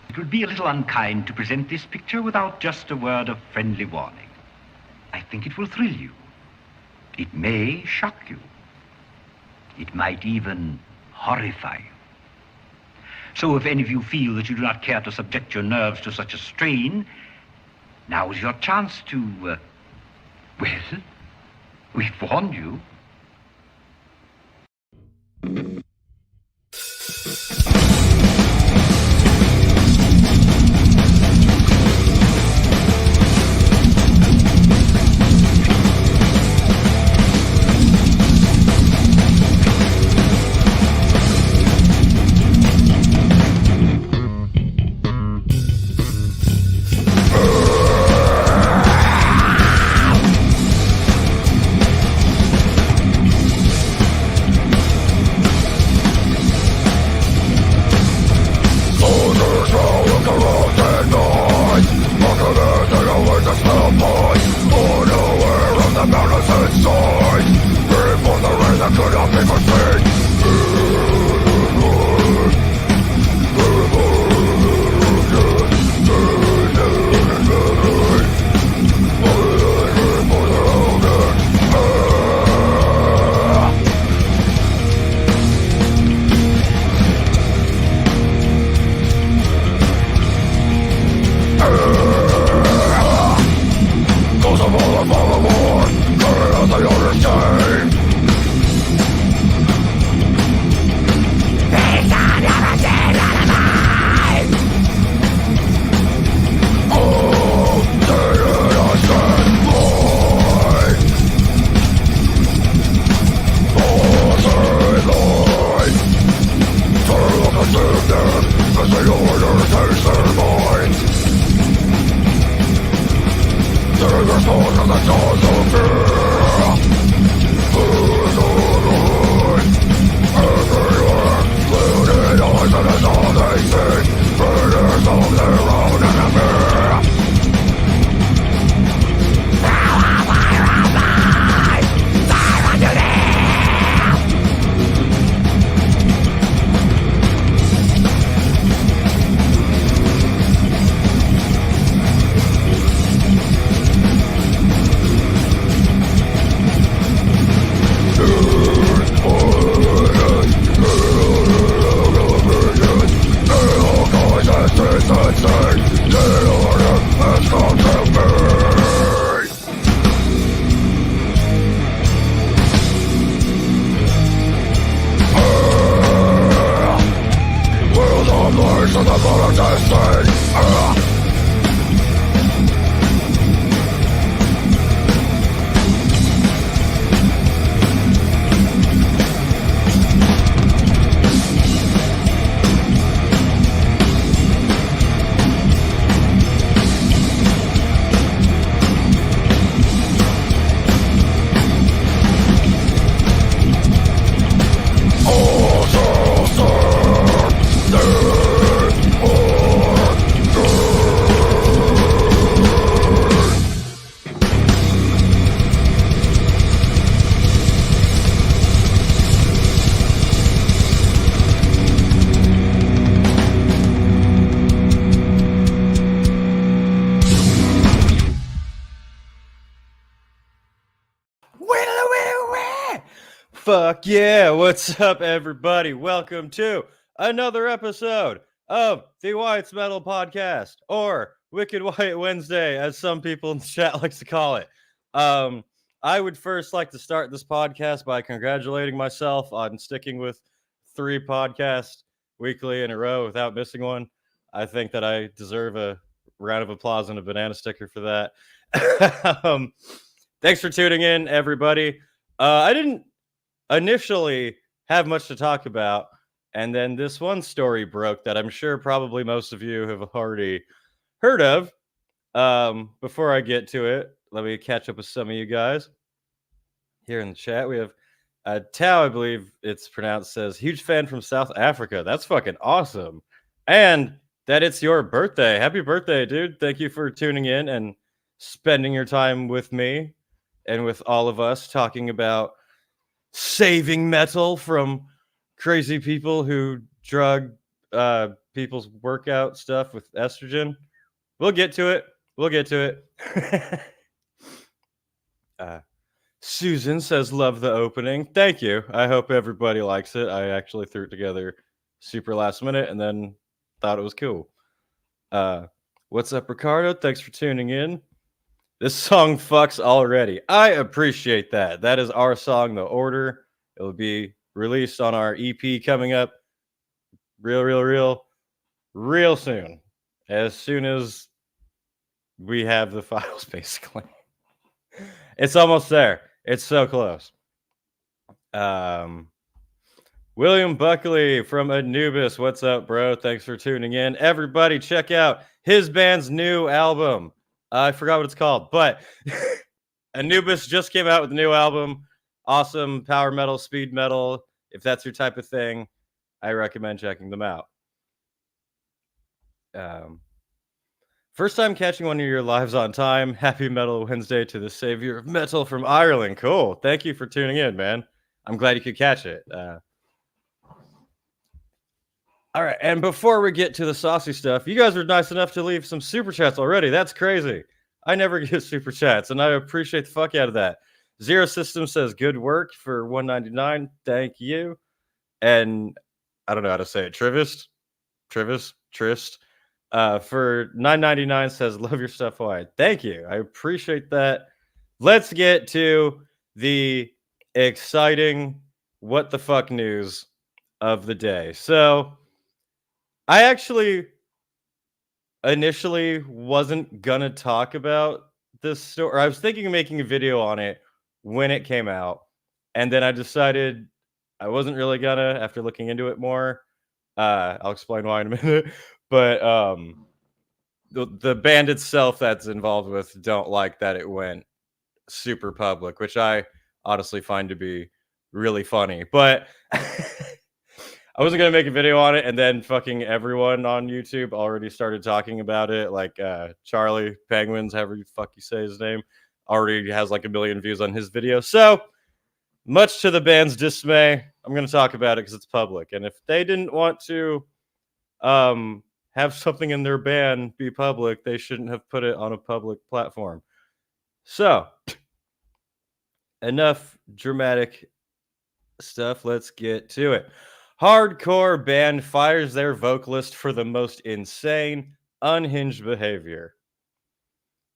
It would be a little unkind to present this picture without just a word of friendly warning. I think it will thrill you. It may shock you. It might even horrify you. So if any of you feel that you do not care to subject your nerves to such a strain, now is your chance to, well, we've warned you. Fuck yeah, what's up everybody? Welcome to another episode of the Wyatt's Metal Podcast, or Wicked Wyatt Wednesday, as some people in the chat likes to call it. I would first like to start this podcast by congratulating myself on sticking with 3 podcasts weekly in a row without missing one. I think that I deserve a round of applause and a banana sticker for that. Thanks for tuning in, everybody. I didn't initially have much to talk about, and then this one story broke that I'm sure probably most of you have already heard of. Before I get to it, let me catch up with some of you guys here in the chat. We have Tao, I believe it's pronounced, says huge fan from South Africa. That's fucking awesome, and that it's your birthday. Happy birthday, dude. Thank you for tuning in and spending your time with me and with all of us talking about saving metal from crazy people who drug people's workout stuff with estrogen. We'll get to it. Susan says, love the opening. Thank you. I hope everybody likes it. I actually threw it together super last minute and then thought it was cool. What's up, Ricardo? Thanks for tuning in. This song fucks already. I appreciate that. That is our song, The Order. It will be released on our EP coming up real soon. As soon as we have the files, basically. It's almost there. It's so close. William Buckley from Anubis. What's up, bro? Thanks for tuning in. Everybody, check out his band's new album. I forgot what it's called, but Anubis just came out with a new album. Awesome power metal, speed metal. If that's your type of thing, I recommend checking them out. First time catching one of your lives on time. Happy Metal Wednesday to the savior of metal from Ireland. Cool. Thank you for tuning in, man. I'm glad you could catch it. All right, and before we get to the saucy stuff, you guys were nice enough to leave some super chats already. That's crazy. I never get super chats, and I appreciate the fuck out of that. Zero System says, good work for $1.99. Thank you. And I don't know how to say it. Trist. For $9.99 says, love your stuff, Wyatt. Thank you. I appreciate that. Let's get to the exciting what the fuck news of the day. So I actually initially wasn't gonna talk about this story. I was thinking of making a video on it when it came out, and then I decided I wasn't really gonna after looking into it more. I'll explain why in a minute. But the band itself that's involved with don't like that it went super public, which I honestly find to be really funny. But I wasn't going to make a video on it, and then fucking everyone on YouTube already started talking about it. Like Charlie Penguins, however you fuck you say his name, already has like 1 million views on his video. So, much to the band's dismay, I'm going to talk about it because it's public. And if they didn't want to have something in their band be public, they shouldn't have put it on a public platform. So, enough dramatic stuff. Let's get to it. Hardcore band fires their vocalist for the most insane, unhinged behavior.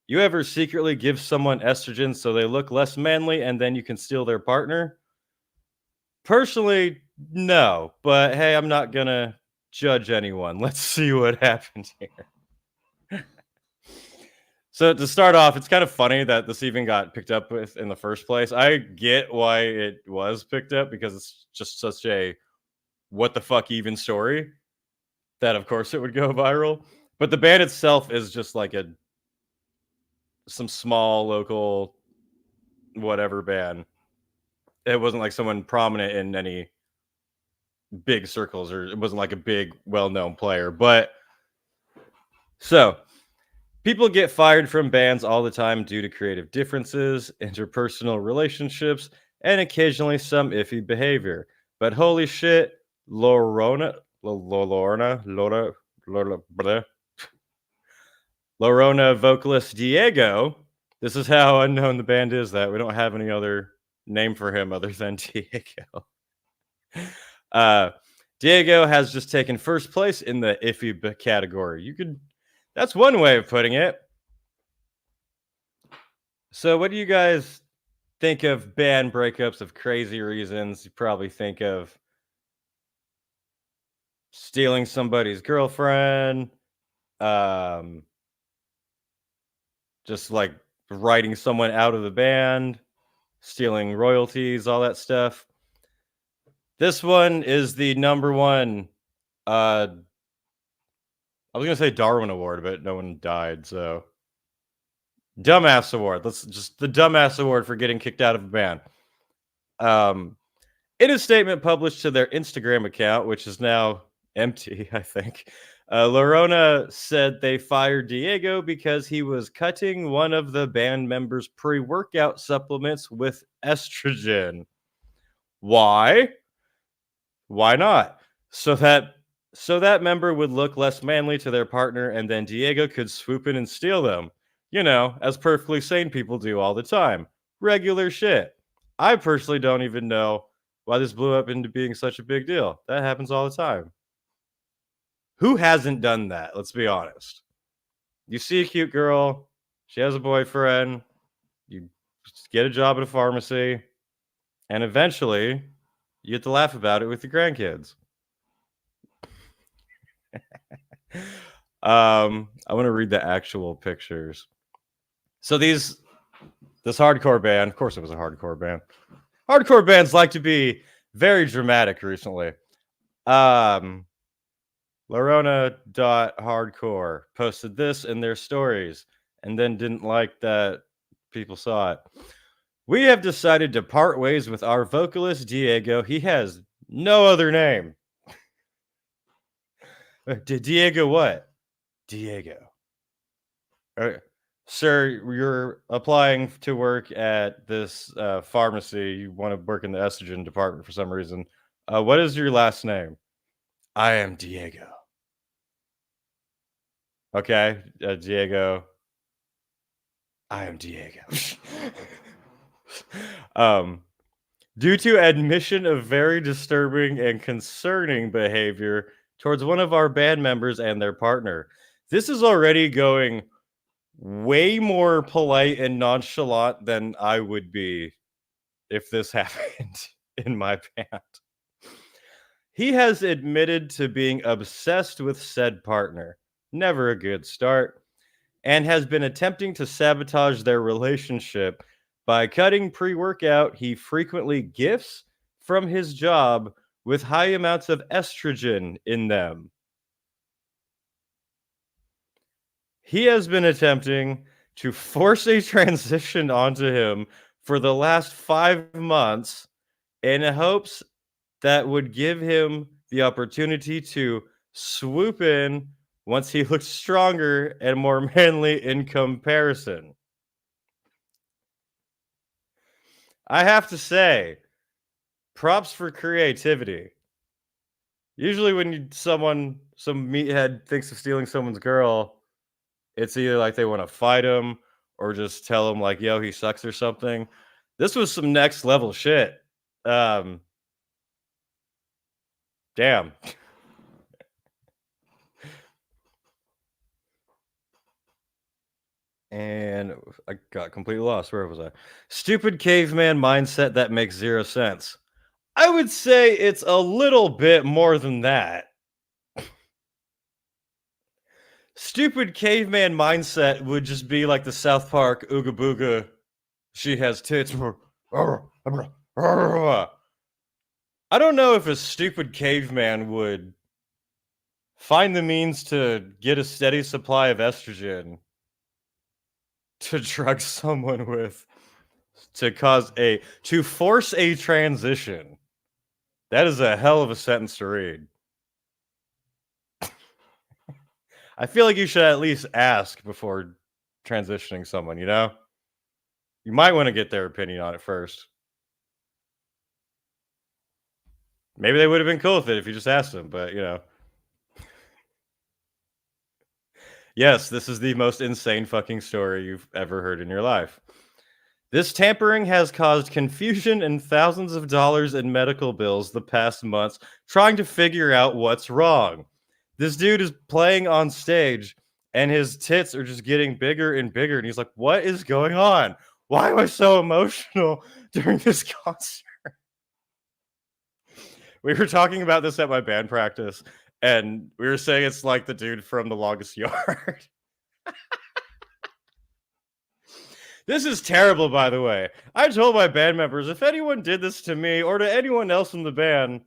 You ever secretly give someone estrogen so they look less manly and then you can steal their partner? Personally, no. But hey, I'm not gonna judge anyone. Let's see what happened here. So to start off, it's kind of funny that this even got picked up with in the first place. I get why it was picked up because it's just such a what the fuck even story that of course it would go viral. But the band itself is just like some small local whatever band. It wasn't like someone prominent in any big circles, or it wasn't like a big well-known player. But so people get fired from bands all the time due to creative differences, interpersonal relationships, and occasionally some iffy behavior. But holy shit, Lorona vocalist Diego. This is how unknown the band is that we don't have any other name for him other than Diego. Diego has just taken first place in the iffy category. That's one way of putting it. So what do you guys think of band breakups of crazy reasons? You probably think of stealing somebody's girlfriend, just like writing someone out of the band, stealing royalties, all that stuff. This one is the number one, I was going to say Darwin Award, but no one died, so. Dumbass Award. Let's just the Dumbass Award for getting kicked out of a band. In a statement published to their Instagram account, which is now empty, I think, Lorona said they fired Diego because he was cutting one of the band members' pre-workout supplements with estrogen. Why? Why not? So that So that member would look less manly to their partner, and then Diego could swoop in and steal them. You know, as perfectly sane people do all the time. Regular shit. I personally don't even know why this blew up into being such a big deal. That happens all the time. Who hasn't done that? Let's be honest. You see a cute girl, she has a boyfriend, you get a job at a pharmacy, and eventually you get to laugh about it with your grandkids. I want to read the actual pictures. So this hardcore band, of course it was a hardcore band. Hardcore bands like to be very dramatic recently. Larona.hardcore posted this in their stories and then didn't like that people saw it. We have decided to part ways with our vocalist Diego. He has no other name. Diego what? Diego. Sir, you're applying to work at this pharmacy. You want to work in the estrogen department for some reason. What is your last name? I am Diego. Okay, Diego. I am Diego. Due to admission of very disturbing and concerning behavior towards one of our band members and their partner. This is already going way more polite and nonchalant than I would be if this happened in my band. He has admitted to being obsessed with said partner. Never a good start. And has been attempting to sabotage their relationship by cutting pre-workout he frequently gifts from his job with high amounts of estrogen in them. He has been attempting to force a transition onto him for the last 5 months in hopes that would give him the opportunity to swoop in once he looks stronger and more manly in comparison. I have to say, props for creativity. Usually when some meathead thinks of stealing someone's girl, it's either like they want to fight him or just tell him like, yo, he sucks or something. This was some next level shit. Damn. And I got completely lost. Where was I? Stupid caveman mindset that makes zero sense. I would say it's a little bit more than that. Stupid caveman mindset would just be like the South Park Ooga Booga. She has tits. I don't know if a stupid caveman would find the means to get a steady supply of estrogen to drug someone with to force a transition. That is a hell of a sentence to read. I feel like you should at least ask before transitioning someone, you know? You might want to get their opinion on it first. Maybe they would have been cool with it if you just asked them, but you know. Yes, this is the most insane fucking story you've ever heard in your life. This tampering has caused confusion and thousands of dollars in medical bills the past months trying to figure out what's wrong. This dude is playing on stage and his tits are just getting bigger and bigger. And he's like, what is going on? Why am I so emotional during this concert? We were talking about this at my band practice, and we were saying it's like the dude from The Longest Yard. This is terrible, by the way. I told my band members, if anyone did this to me or to anyone else in the band,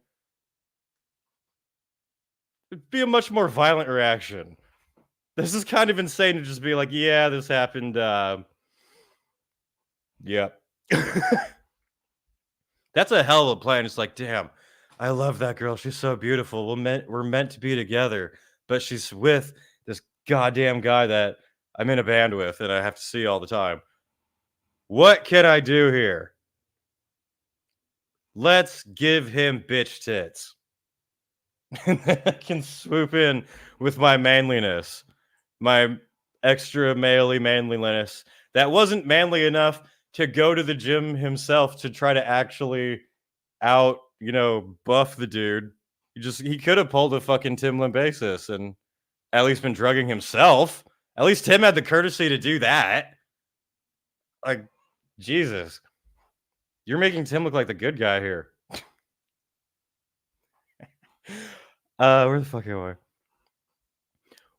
it'd be a much more violent reaction. This is kind of insane to just be like, yeah, this happened. Yeah. That's a hell of a plan. It's like, damn, I love that girl. She's so beautiful. We're meant to be together, but she's with this goddamn guy that I'm in a band with and I have to see all the time. What can I do here? Let's give him bitch tits. And then I can swoop in with my manliness, my extra manliness that wasn't manly enough to go to the gym himself to try to actually out, buff the dude. He could have pulled a fucking Tim Limbasis and at least been drugging himself. At least Tim had the courtesy to do that. Like, Jesus. You're making Tim look like the good guy here. Where the fuck am I?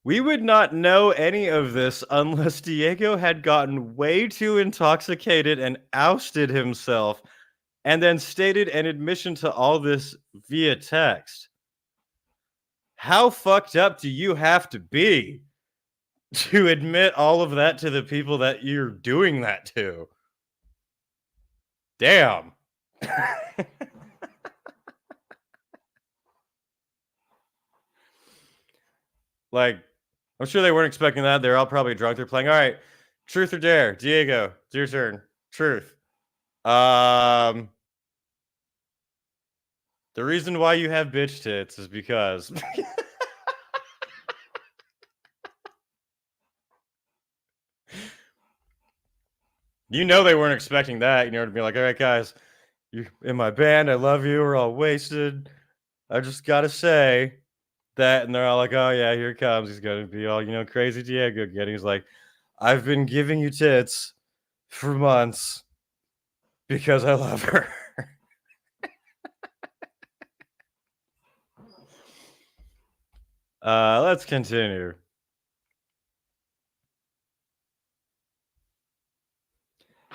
We would not know any of this unless Diego had gotten way too intoxicated and ousted himself and then stated an admission to all this via text. How fucked up do you have to be to admit all of that to the people that you're doing that to? Damn. Like, I'm sure they weren't expecting that. They're all probably drunk. They're playing, all right, truth or dare? Diego, it's your turn. Truth. The reason why you have bitch tits is because... You know they weren't expecting that. To be like, all right, guys, you're in my band. I love you. We're all wasted. I just got to say that. And they're all like, oh, yeah, here it comes. He's going to be all, crazy Diego again. He's like, I've been giving you tits for months because I love her. Let's continue.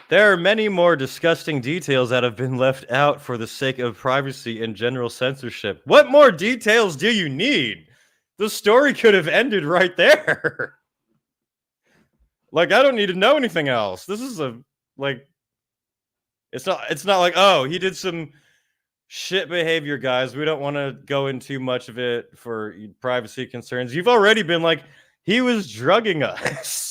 There are many more disgusting details that have been left out for the sake of privacy and general censorship. What more details do you need? The story could have ended right there. Like, I don't need to know anything else. This is it's not like, oh, he did some shit behavior, guys. We don't want to go into too much of it for privacy concerns. You've already been like, he was drugging us.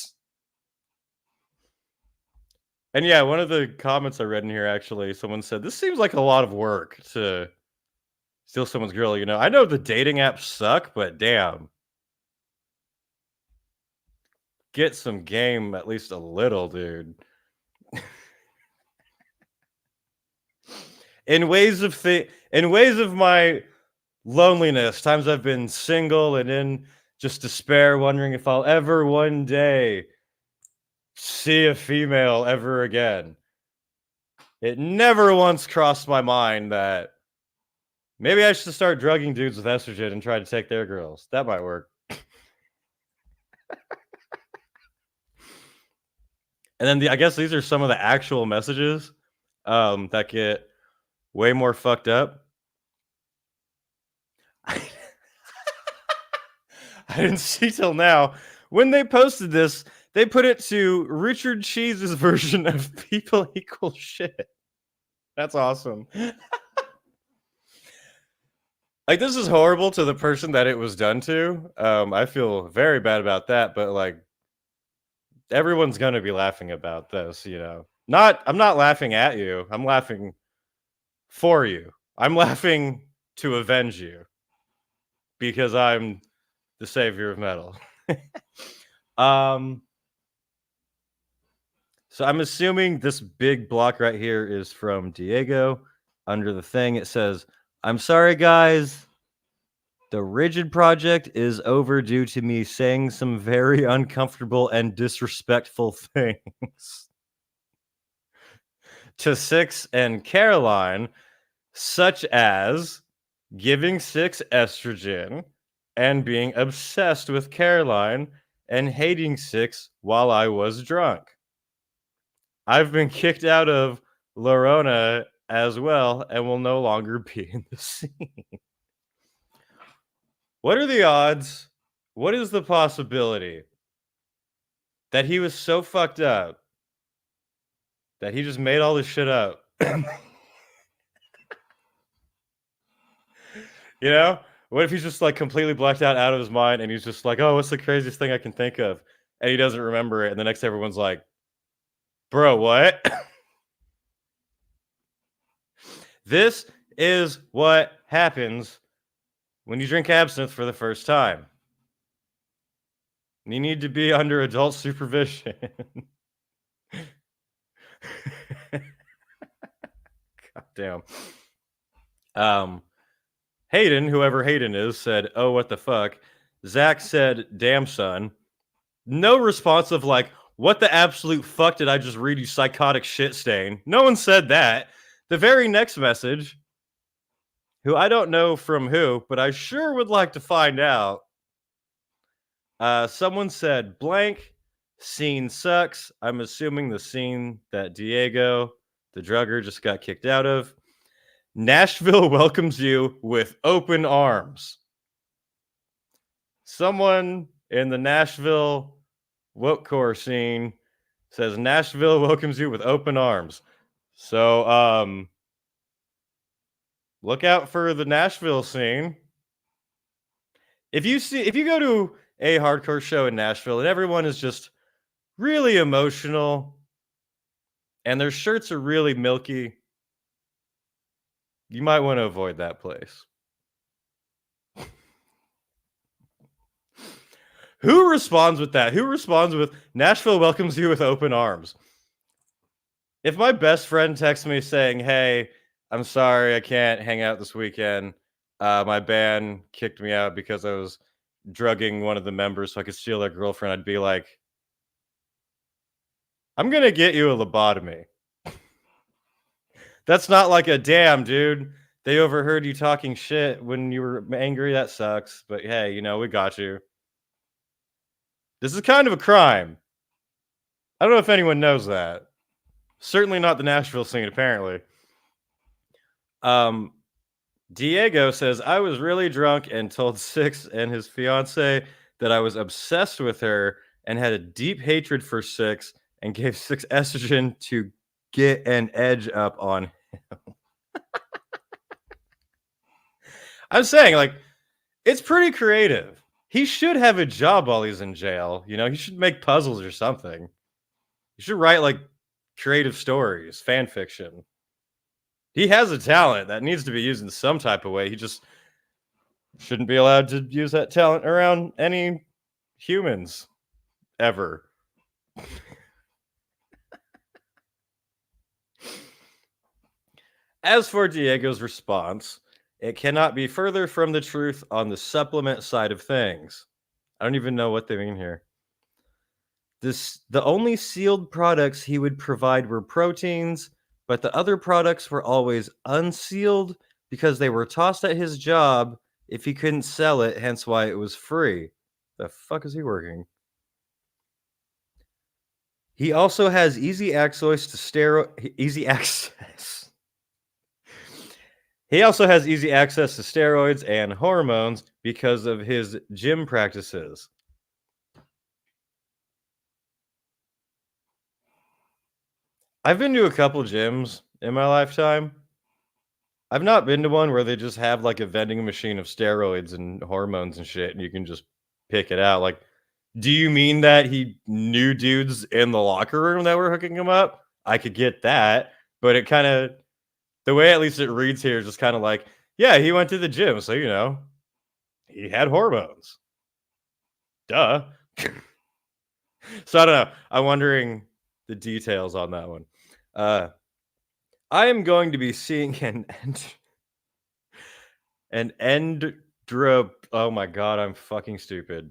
And yeah, one of the comments I read in here, actually, someone said, this seems like a lot of work to steal someone's girl. I know the dating apps suck, but damn. Get some game, at least a little, dude. In ways of my loneliness, times I've been single and in just despair, wondering if I'll ever one day see a female ever again. It never once crossed my mind that maybe I should start drugging dudes with estrogen and try to take their girls. That might work. And then I guess these are some of the actual messages that get way more fucked up. I didn't see till now. When they posted this, they put it to Richard Cheese's version of people equal shit. That's awesome. Like, this is horrible to the person that it was done to. I feel very bad about that, but like, everyone's going to be laughing about this, I'm not laughing at you. I'm laughing for you. I'm laughing to avenge you because I'm the savior of metal. So I'm assuming this big block right here is from Diego. Under the thing, it says, I'm sorry, guys. The Rigid project is overdue to me saying some very uncomfortable and disrespectful things to Six and Caroline, such as giving Six estrogen and being obsessed with Caroline and hating Six while I was drunk. I've been kicked out of Lorona as well and will no longer be in the scene. What are the odds? What is the possibility that he was so fucked up that he just made all this shit up? What if he's just like completely blacked out of his mind and he's just like, oh, what's the craziest thing I can think of? And he doesn't remember it. And the next day everyone's like, bro, what? This is what happens when you drink absinthe for the first time. You need to be under adult supervision. God damn. Hayden, whoever Hayden is, said, "Oh, what the fuck?" Zach said, "Damn, son." No response of like, "What the absolute fuck did I just read, you psychotic shit stain?" No one said that. The very next message, who I don't know from who, but I sure would like to find out. Someone said, "Blank, scene sucks." I'm assuming the scene that Diego, the drugger, just got kicked out of. Nashville welcomes you with open arms. Someone in the Nashville wokecore scene says Nashville welcomes you with open arms. So, look out for the Nashville scene. If you go to a hardcore show in Nashville and everyone is just really emotional and their shirts are really milky, you might want to avoid that place. Who responds with that? Who responds with Nashville welcomes you with open arms? If my best friend texts me saying, "Hey, I'm sorry I can't hang out this weekend. My band kicked me out because I was drugging one of the members so I could steal their girlfriend," I'd be like, "I'm going to get you a lobotomy." That's not like a "damn, dude, they overheard you talking shit when you were angry. That sucks. But hey, we got you." This is kind of a crime. I don't know if anyone knows that. Certainly not the Nashville scene, apparently. Diego says, "I was really drunk and told Six and his fiance that I was obsessed with her and had a deep hatred for Six and gave Six estrogen to get an edge up on him." I'm saying, like, it's pretty creative. He should have a job while he's in jail. He should make puzzles or something. He should write, like, creative stories, fan fiction. He has a talent that needs to be used in some type of way. He just shouldn't be allowed to use that talent around any humans ever. As for Diego's response, it cannot be further from the truth on the supplement side of things. I don't even know what they mean here. The only sealed products he would provide were proteins, but the other products were always unsealed because they were tossed at his job if he couldn't sell it, hence why it was free. The fuck is he working? He also has easy access to He also has easy access to steroids and hormones because of his gym practices. I've been to a couple gyms in my lifetime. I've not been to one where they just have like a vending machine of steroids and hormones and shit, and you can just pick it out. Like, do you mean that he knew dudes in the locker room that were hooking him up? I could get that, but it kind of, the way at least it reads here is just kind of like, yeah, he went to the gym, so he had hormones. Duh. So I don't know. I'm wondering the details on that one. I am going to be seeing oh my god, I'm fucking stupid.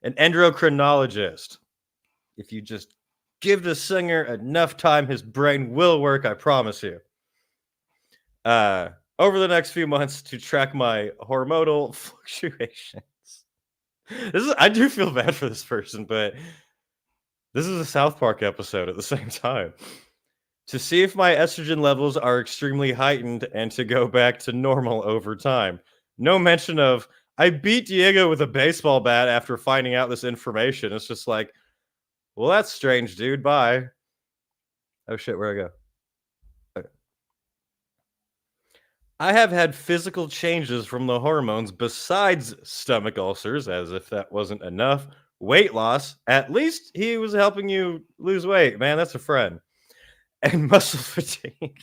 An endocrinologist. If you just give the singer enough time, his brain will work, I promise you. Over the next few months to track my hormonal fluctuations. I do feel bad for this person, but this is a South Park episode at the same time. To see if my estrogen levels are extremely heightened and to go back to normal over time. No mention of, I beat Diego with a baseball bat after finding out this information. It's just like, well, that's strange, dude. Bye. Oh shit, where'd I go? Okay. I have had physical changes from the hormones besides stomach ulcers, as if that wasn't enough. Weight loss. At least he was helping you lose weight, man. That's a friend. And muscle fatigue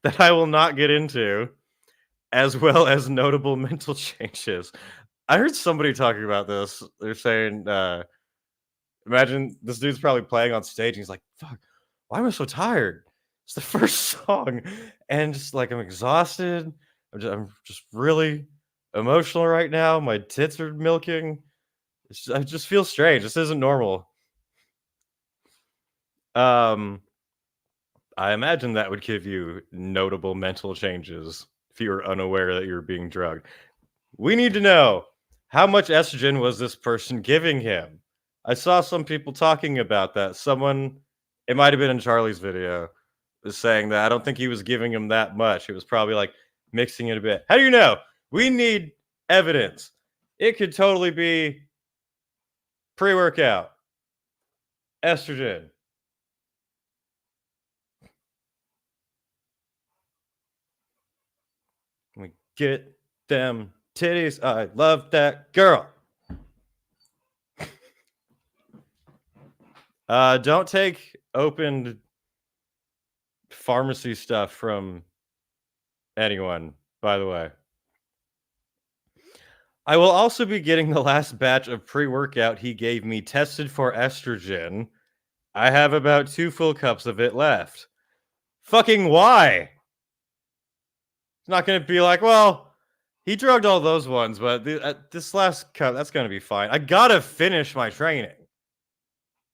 that I will not get into. as well as notable mental changes. I heard somebody talking about this. They're saying, imagine this dude's probably playing on stage and he's like, fuck, why am I so tired? It's the first song. And just like, I'm exhausted. I'm just really emotional right now. My tits are milking. I just feel strange. This isn't normal. I imagine that would give you notable mental changes if you were unaware that you were being drugged. We need to know, how much estrogen was this person giving him? I saw some people talking about that. Someone, it might have been in Charlie's video, was saying that I don't think he was giving him that much. It was probably like mixing it a bit. How do you know? We need evidence. It could totally be pre-workout, estrogen. We get them titties. I love that girl. Don't take opened pharmacy stuff from anyone, by the way. I will also be getting the last batch of pre-workout he gave me tested for estrogen. I have about 2 full cups of it left. Fucking why? It's not going to be like, well, he drugged all those ones, but this last cup, that's going to be fine. I got to finish my training.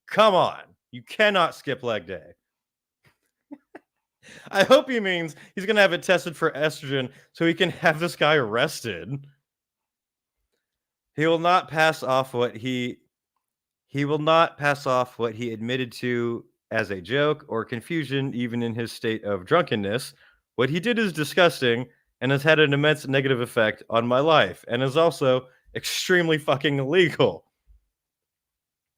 Come on. You cannot skip leg day. I hope he means he's going to have it tested for estrogen so he can have this guy arrested. He will not pass off what he admitted to as a joke or confusion, even in his state of drunkenness. What he did is disgusting and has had an immense negative effect on my life and is also extremely fucking illegal.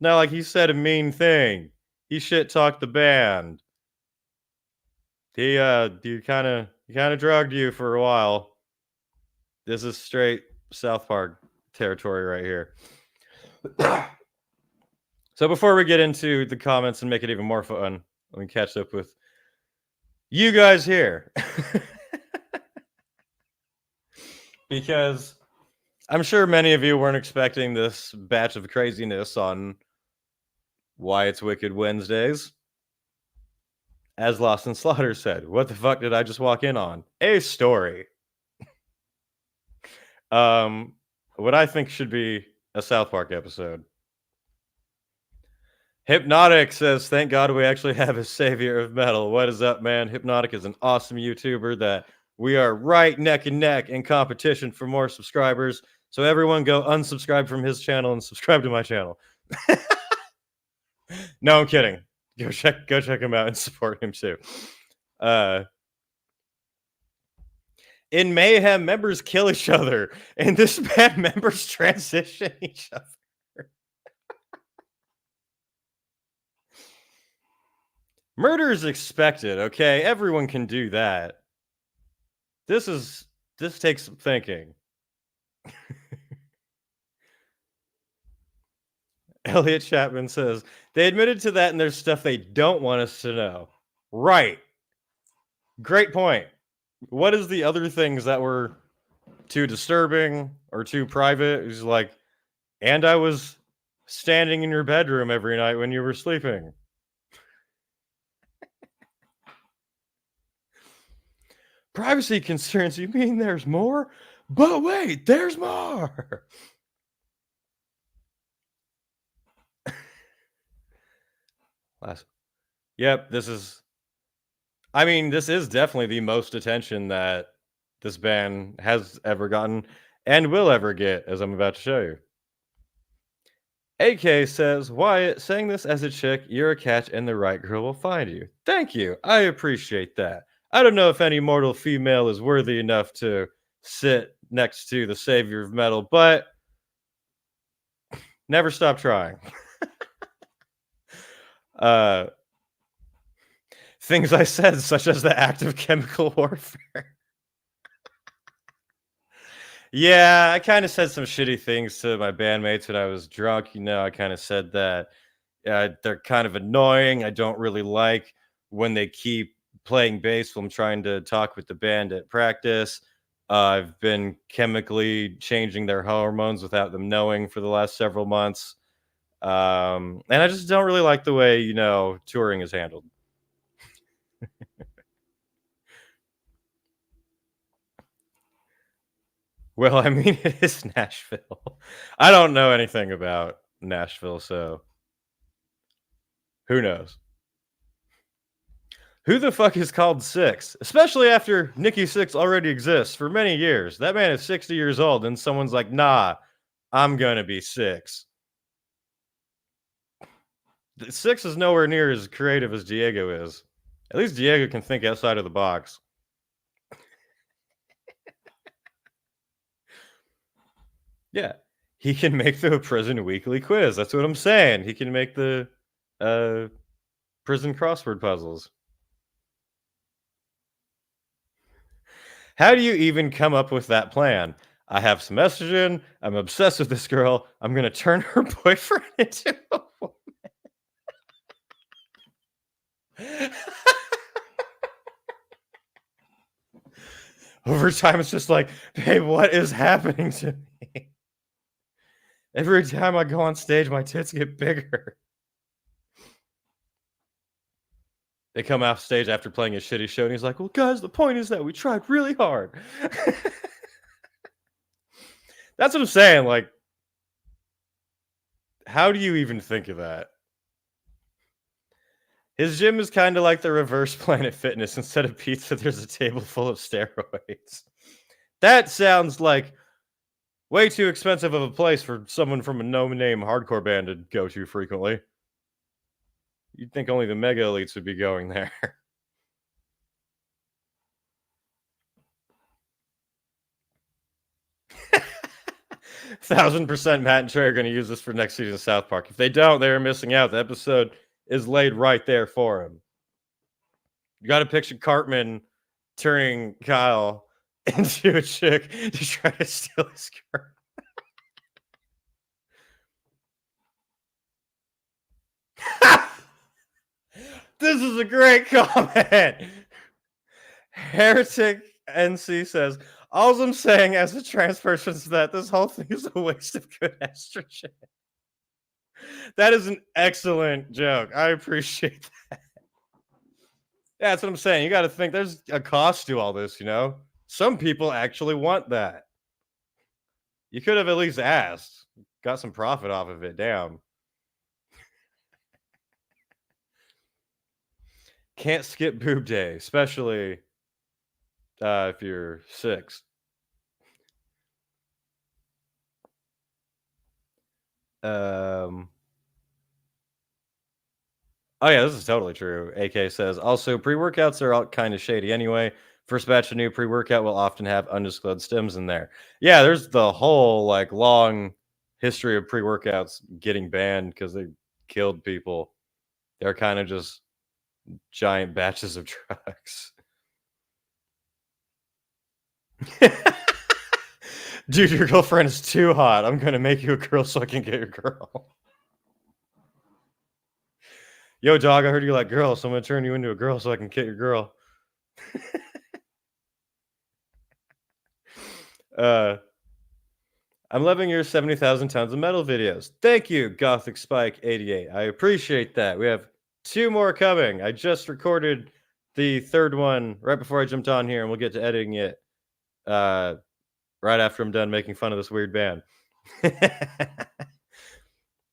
Now, like, he said a mean thing. He shit-talked the band. He kind of drugged you for a while. This is straight South Park territory right here. So before we get into the comments and make it even more fun, let me catch up with you guys here. Because I'm sure many of you weren't expecting this batch of craziness on Wyatt's Wicked Wednesdays. As Lost and Slaughter said, what the fuck did I just walk in on? A story. What I think should be a South Park episode. Hypnotic says, thank God we actually have a savior of metal. What is up, man? Hypnotic is an awesome YouTuber that we are right neck and neck in competition for more subscribers. So everyone go unsubscribe from his channel and subscribe to my channel. No, I'm kidding. Go check him out and support him too. In Mayhem, members kill each other. In this band, members transition each other. Murder is expected, okay? Everyone can do that. This takes some thinking. Elliot Chapman says, they admitted to that and there's stuff they don't want us to know. Right. Great point. What is the other things that were too disturbing or too private? It was like, and I was standing in your bedroom every night when you were sleeping. Privacy concerns, you mean there's more? But wait, there's more. Yep, this is definitely the most attention that this band has ever gotten and will ever get, as I'm about to show you. AK says, Wyatt, saying this as a chick, you're a catch and the right girl will find you. Thank you. I appreciate that. I don't know if any mortal female is worthy enough to sit next to the savior of metal, but never stop trying. Things I said, such as the act of chemical warfare. Yeah, I kind of said some shitty things to my bandmates when I was drunk. You know, I kind of said that they're kind of annoying. I don't really like when they keep playing bass while I'm trying to talk with the band at practice. I've been chemically changing their hormones without them knowing for the last several months. And I just don't really like the way, touring is handled. Well, I mean, it is Nashville. I don't know anything about Nashville, so who knows? Who the fuck is called Six? Especially after Nikki Six already exists for many years. That man is 60 years old, and someone's like, nah, I'm gonna be Six. Six is nowhere near as creative as Diego is. At least Diego can think outside of the box. Yeah. He can make the prison weekly quiz. That's what I'm saying. He can make the prison crossword puzzles. How do you even come up with that plan? I have some estrogen. I'm obsessed with this girl. I'm going to turn her boyfriend into a woman. Over time, it's just like, babe, what is happening to me? Every time I go on stage, my tits get bigger. They come off stage after playing a shitty show, and he's like, well, guys, the point is that we tried really hard. That's what I'm saying. Like, how do you even think of that? His gym is kind of like the reverse Planet Fitness. Instead of pizza, there's a table full of steroids. That sounds like way too expensive of a place for someone from a no-name hardcore band to go to frequently. You'd think only the mega elites would be going there. 1000% Matt and Trey are going to use this for next season of South Park. If they don't, they're missing out. The episode is laid right there for him. You got to picture Cartman turning Kyle into a chick to try to steal his skirt. This is a great comment. Heretic NC says, all I'm saying as a trans person is that this whole thing is a waste of good estrogen. That is an excellent joke. I appreciate that. Yeah, that's what I'm saying. You got to think there's a cost to all this, Some people actually want that. You could have at least asked. Got some profit off of it. Damn. Can't skip boob day, especially if you're 6. Oh yeah, this is totally true. AK says, also, pre-workouts are all kind of shady anyway. First batch of new pre-workout will often have undisclosed stems in there. Yeah, there's the whole long history of pre-workouts getting banned because they killed people. They're kind of just giant batches of drugs. Dude, your girlfriend is too hot. I'm gonna make you a girl so I can get your girl. Yo, dog, I heard you like girls, so I'm gonna turn you into a girl so I can get your girl. I'm loving your 70,000 tons of metal videos. Thank you, Gothic Spike 88. I appreciate that. We have 2 more coming. I just recorded the 3rd one right before I jumped on here, and we'll get to editing it right after I'm done making fun of this weird band.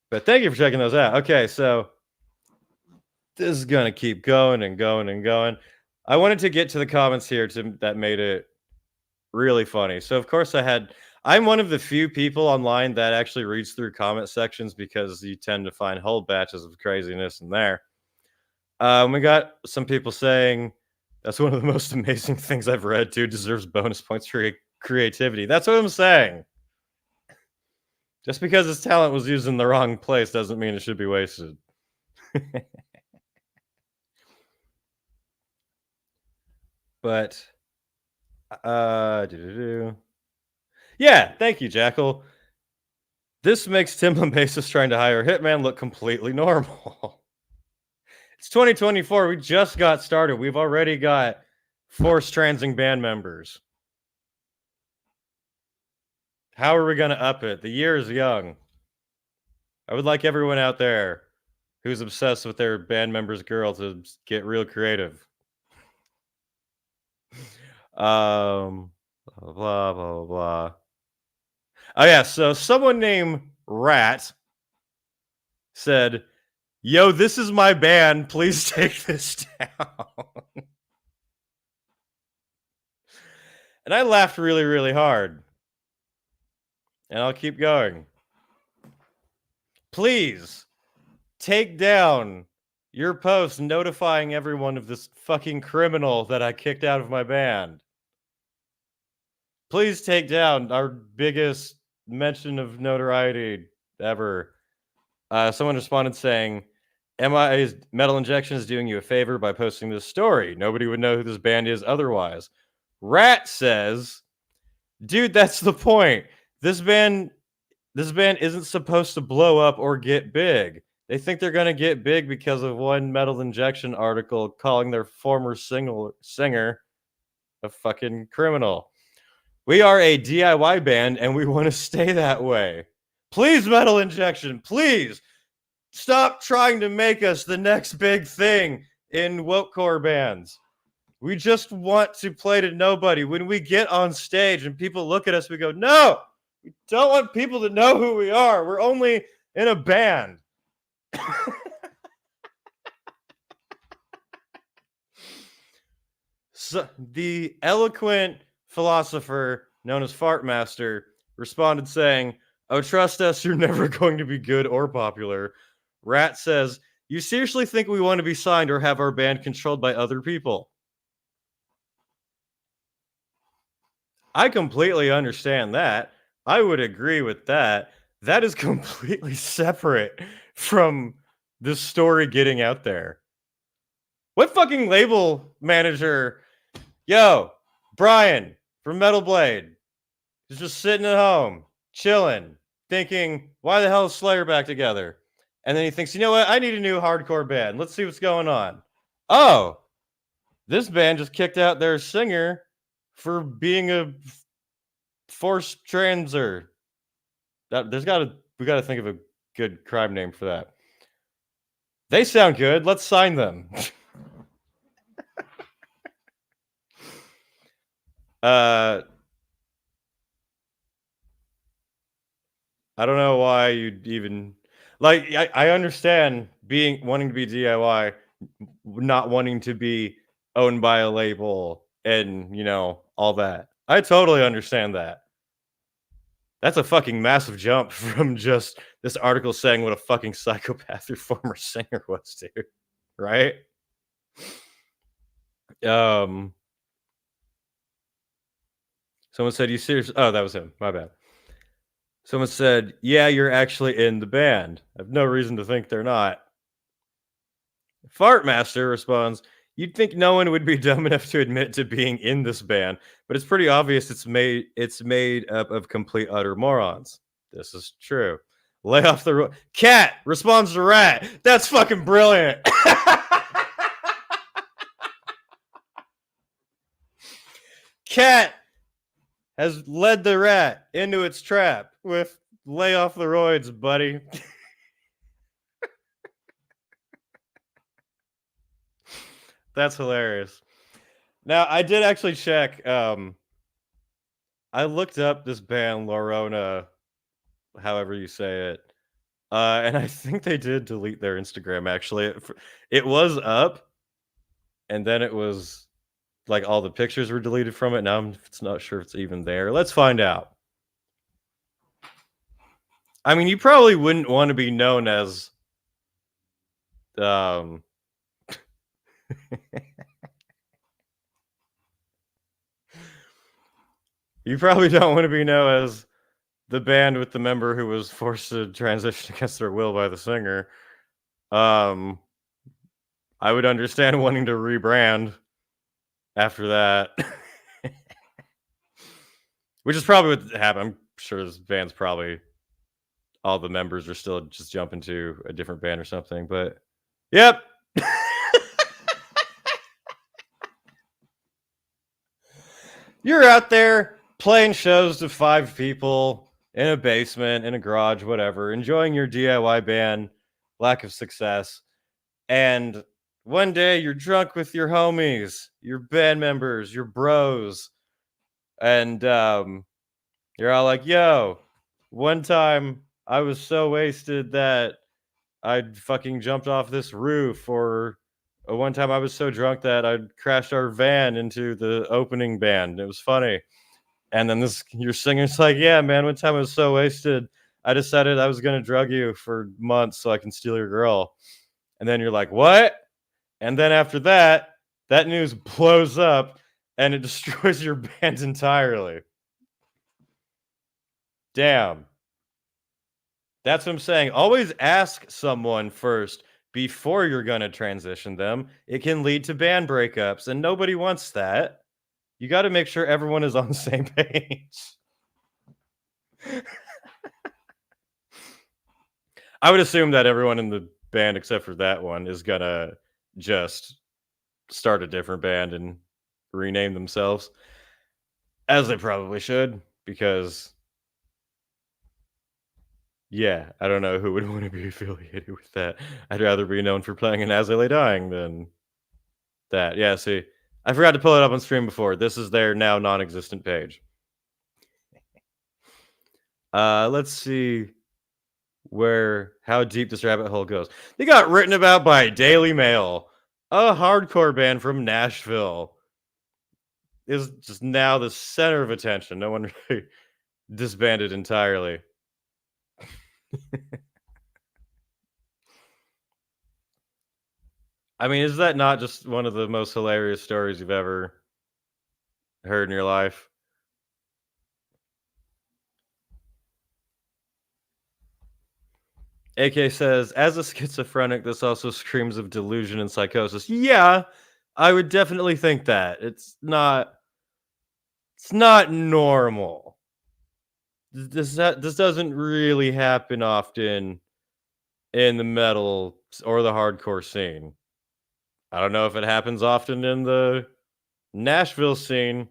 But thank you for checking those out. Okay, so this is going to keep going and going and going. I wanted to get to the comments here that made it really funny. So, of course, I'm one of the few people online that actually reads through comment sections because you tend to find whole batches of craziness in there. We got some people saying, that's one of the most amazing things I've read, dude. Deserves bonus points for creativity. That's what I'm saying. Just because his talent was used in the wrong place doesn't mean it should be wasted. But, yeah, thank you, Jackal. This makes Tim Lambesis trying to hire a hitman look completely normal. It's 2024. We just got started. We've already got 4 transing band members. How are we going to up it? The year is young. I would like everyone out there who's obsessed with their band member's girl to get real creative. Blah, blah, blah, blah. Oh, yeah. So someone named Rat said, "Yo, this is my band. Please take this down." And I laughed really, really hard. And I'll keep going. Please take down your post notifying everyone of this fucking criminal that I kicked out of my band. Please take down our biggest mention of notoriety ever. Someone responded saying, "MI's Metal Injection is doing you a favor by posting this story. Nobody would know who this band is otherwise." Rat says, "Dude, that's the point. This band isn't supposed to blow up or get big. They think they're going to get big because of one Metal Injection article calling their former singer a fucking criminal. We are a DIY band and we want to stay that way. Please, Metal Injection, please stop trying to make us the next big thing in wokecore bands. We just want to play to nobody. When we get on stage and people look at us, we go, no, we don't want people to know who we are. We're only in a band." So the eloquent philosopher known as Fartmaster responded saying, "Oh, trust us, you're never going to be good or popular." Rat says, "You seriously think we want to be signed or have our band controlled by other people?" I completely understand that. I would agree with that. That is completely separate from the story getting out there. What fucking label manager, yo, Brian from Metal Blade, is just sitting at home, chilling, thinking, why the hell is Slayer back together? And then he thinks, you know what? I need a new hardcore band. Let's see what's going on. Oh, this band just kicked out their singer for being a forced transer. We got to think of a good crime name for that. They sound good. Let's sign them. I don't know why you'd even like. I understand wanting to be DIY, not wanting to be owned by a label, and all that. I totally understand that. That's a fucking massive jump from just this article saying what a fucking psychopath your former singer was, dude. Right? Someone said, "You serious?" Oh, that was him. My bad. Someone said, "Yeah, you're actually in the band. I have no reason to think they're not." Fartmaster responds, "You'd think no one would be dumb enough to admit to being in this band, but it's pretty obvious it's made up of complete utter morons." This is true. Lay off the Cat responds to Rat. That's fucking brilliant. Cat has led the Rat into its trap with "lay off the roids, buddy." That's hilarious. Now, I did actually check. I looked up this band, Lorona, however you say it. And I think they did delete their Instagram, actually. It was up, and then it was like all the pictures were deleted from it. Now I'm not sure if it's even there. Let's find out. I mean, you probably wouldn't want to be known as you probably don't want to be known as the band with the member who was forced to transition against their will by the singer. I would understand wanting to rebrand after that. Which is probably what happened. I'm sure this band's probably all the members are still just jumping to a different band or something. But yep. You're out there playing shows to 5 people, in a basement, in a garage, whatever, enjoying your DIY band, lack of success. And one day you're drunk with your homies, your band members, your bros, and you're all like, yo, one time I was so wasted that I fucking jumped off this roof, or one time I was so drunk that I crashed our van into the opening band. It was funny. And then your singer's like, yeah, man, one time I was so wasted, I decided I was gonna drug you for months so I can steal your girl. And then you're like, what? And then after that, that news blows up and it destroys your band entirely. Damn. That's what I'm saying. Always ask someone first before you're going to transition them. It can lead to band breakups, and nobody wants that. You got to make sure everyone is on the same page. I would assume that everyone in the band, except for that one, is going to just start a different band and rename themselves, as they probably should, because yeah, I don't know who would want to be affiliated with that. I'd rather be known for playing an As I Lay Dying than that. Yeah, see, I forgot to pull it up on stream before. This is their now non-existent page. Let's see how deep this rabbit hole goes. They got written about by Daily Mail. A hardcore band from Nashville is just now the center of attention. No one really disbanded entirely. I mean, is that not just one of the most hilarious stories you've ever heard in your life? AK says, as a schizophrenic, this also screams of delusion and psychosis. Yeah, I would definitely think that. It's not normal. This doesn't really happen often in the metal or the hardcore scene. I don't know if it happens often in the Nashville scene,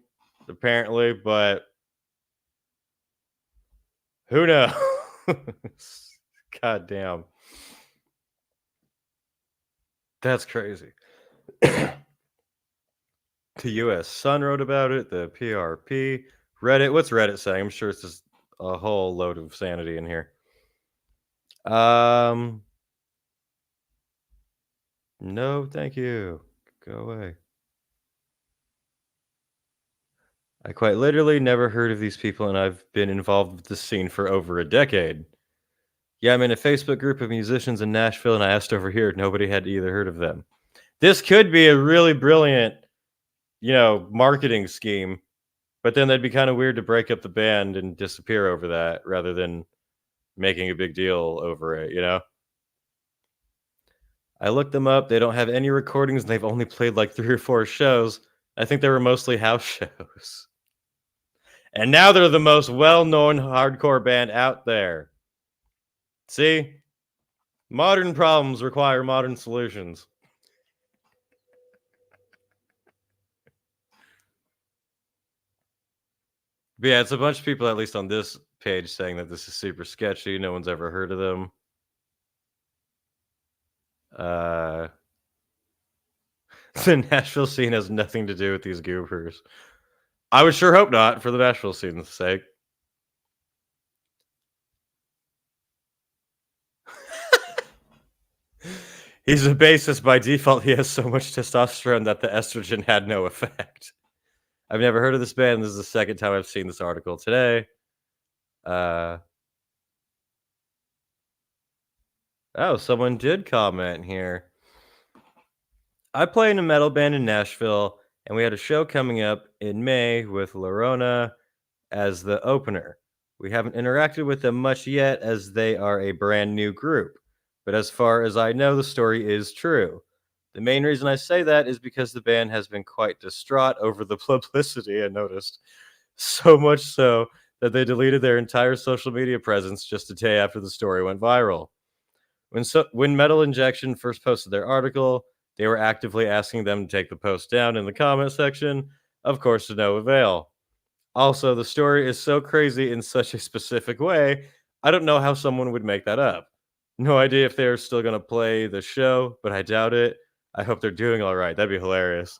apparently, but who knows? God damn. That's crazy. The US Sun wrote about it, the PRP, Reddit. What's Reddit saying? I'm sure it's just a whole load of sanity in here. No, thank you. Go away. I quite literally never heard of these people, and I've been involved with the scene for over a decade. Yeah, I'm in a Facebook group of musicians in Nashville, and I asked over here. Nobody had either heard of them. This could be a really brilliant, marketing scheme, but then that'd be kind of weird to break up the band and disappear over that rather than making a big deal over it, I looked them up. They don't have any recordings, and they've only played like 3 or 4 shows. I think they were mostly house shows. And now they're the most well-known hardcore band out there. See? Modern problems require modern solutions. But yeah, it's a bunch of people, at least on this page, saying that this is super sketchy. No one's ever heard of them. The Nashville scene has nothing to do with these goobers. I would sure hope not, for the Nashville scene's sake. He's a bassist by default. He has so much testosterone that the estrogen had no effect. I've never heard of this band. This is the second time I've seen this article today. Oh, someone did comment here. I play in a metal band in Nashville, and we had a show coming up in May with Lorona as the opener. We haven't interacted with them much yet, as they are a brand new group. But as far as I know, the story is true. The main reason I say that is because the band has been quite distraught over the publicity, I noticed. So much so that they deleted their entire social media presence just a day after the story went viral. When Metal Injection first posted their article, they were actively asking them to take the post down in the comment section, of course to no avail. Also, the story is so crazy in such a specific way. I don't know how someone would make that up. No idea if they're still going to play the show, but I doubt it. I hope they're doing all right. That'd be hilarious.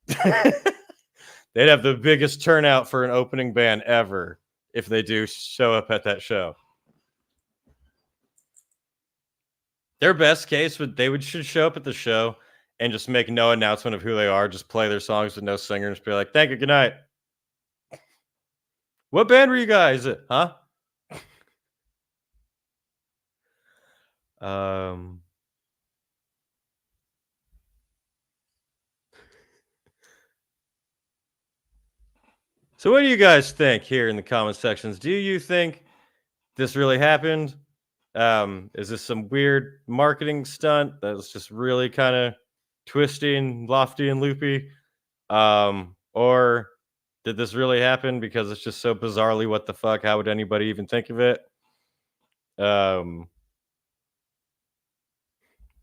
They'd have the biggest turnout for an opening band ever if they do show up at that show. Their best case should show up at the show and just make no announcement of who they are, just play their songs with no singer and just be like, "Thank you, good night." What band were you guys? Huh? So what do you guys think here in the comment sections? Do you think this really happened? Is this some weird marketing stunt that was just really kind of twisty and lofty and loopy? Or did this really happen because it's just so bizarrely what the fuck? How would anybody even think of it?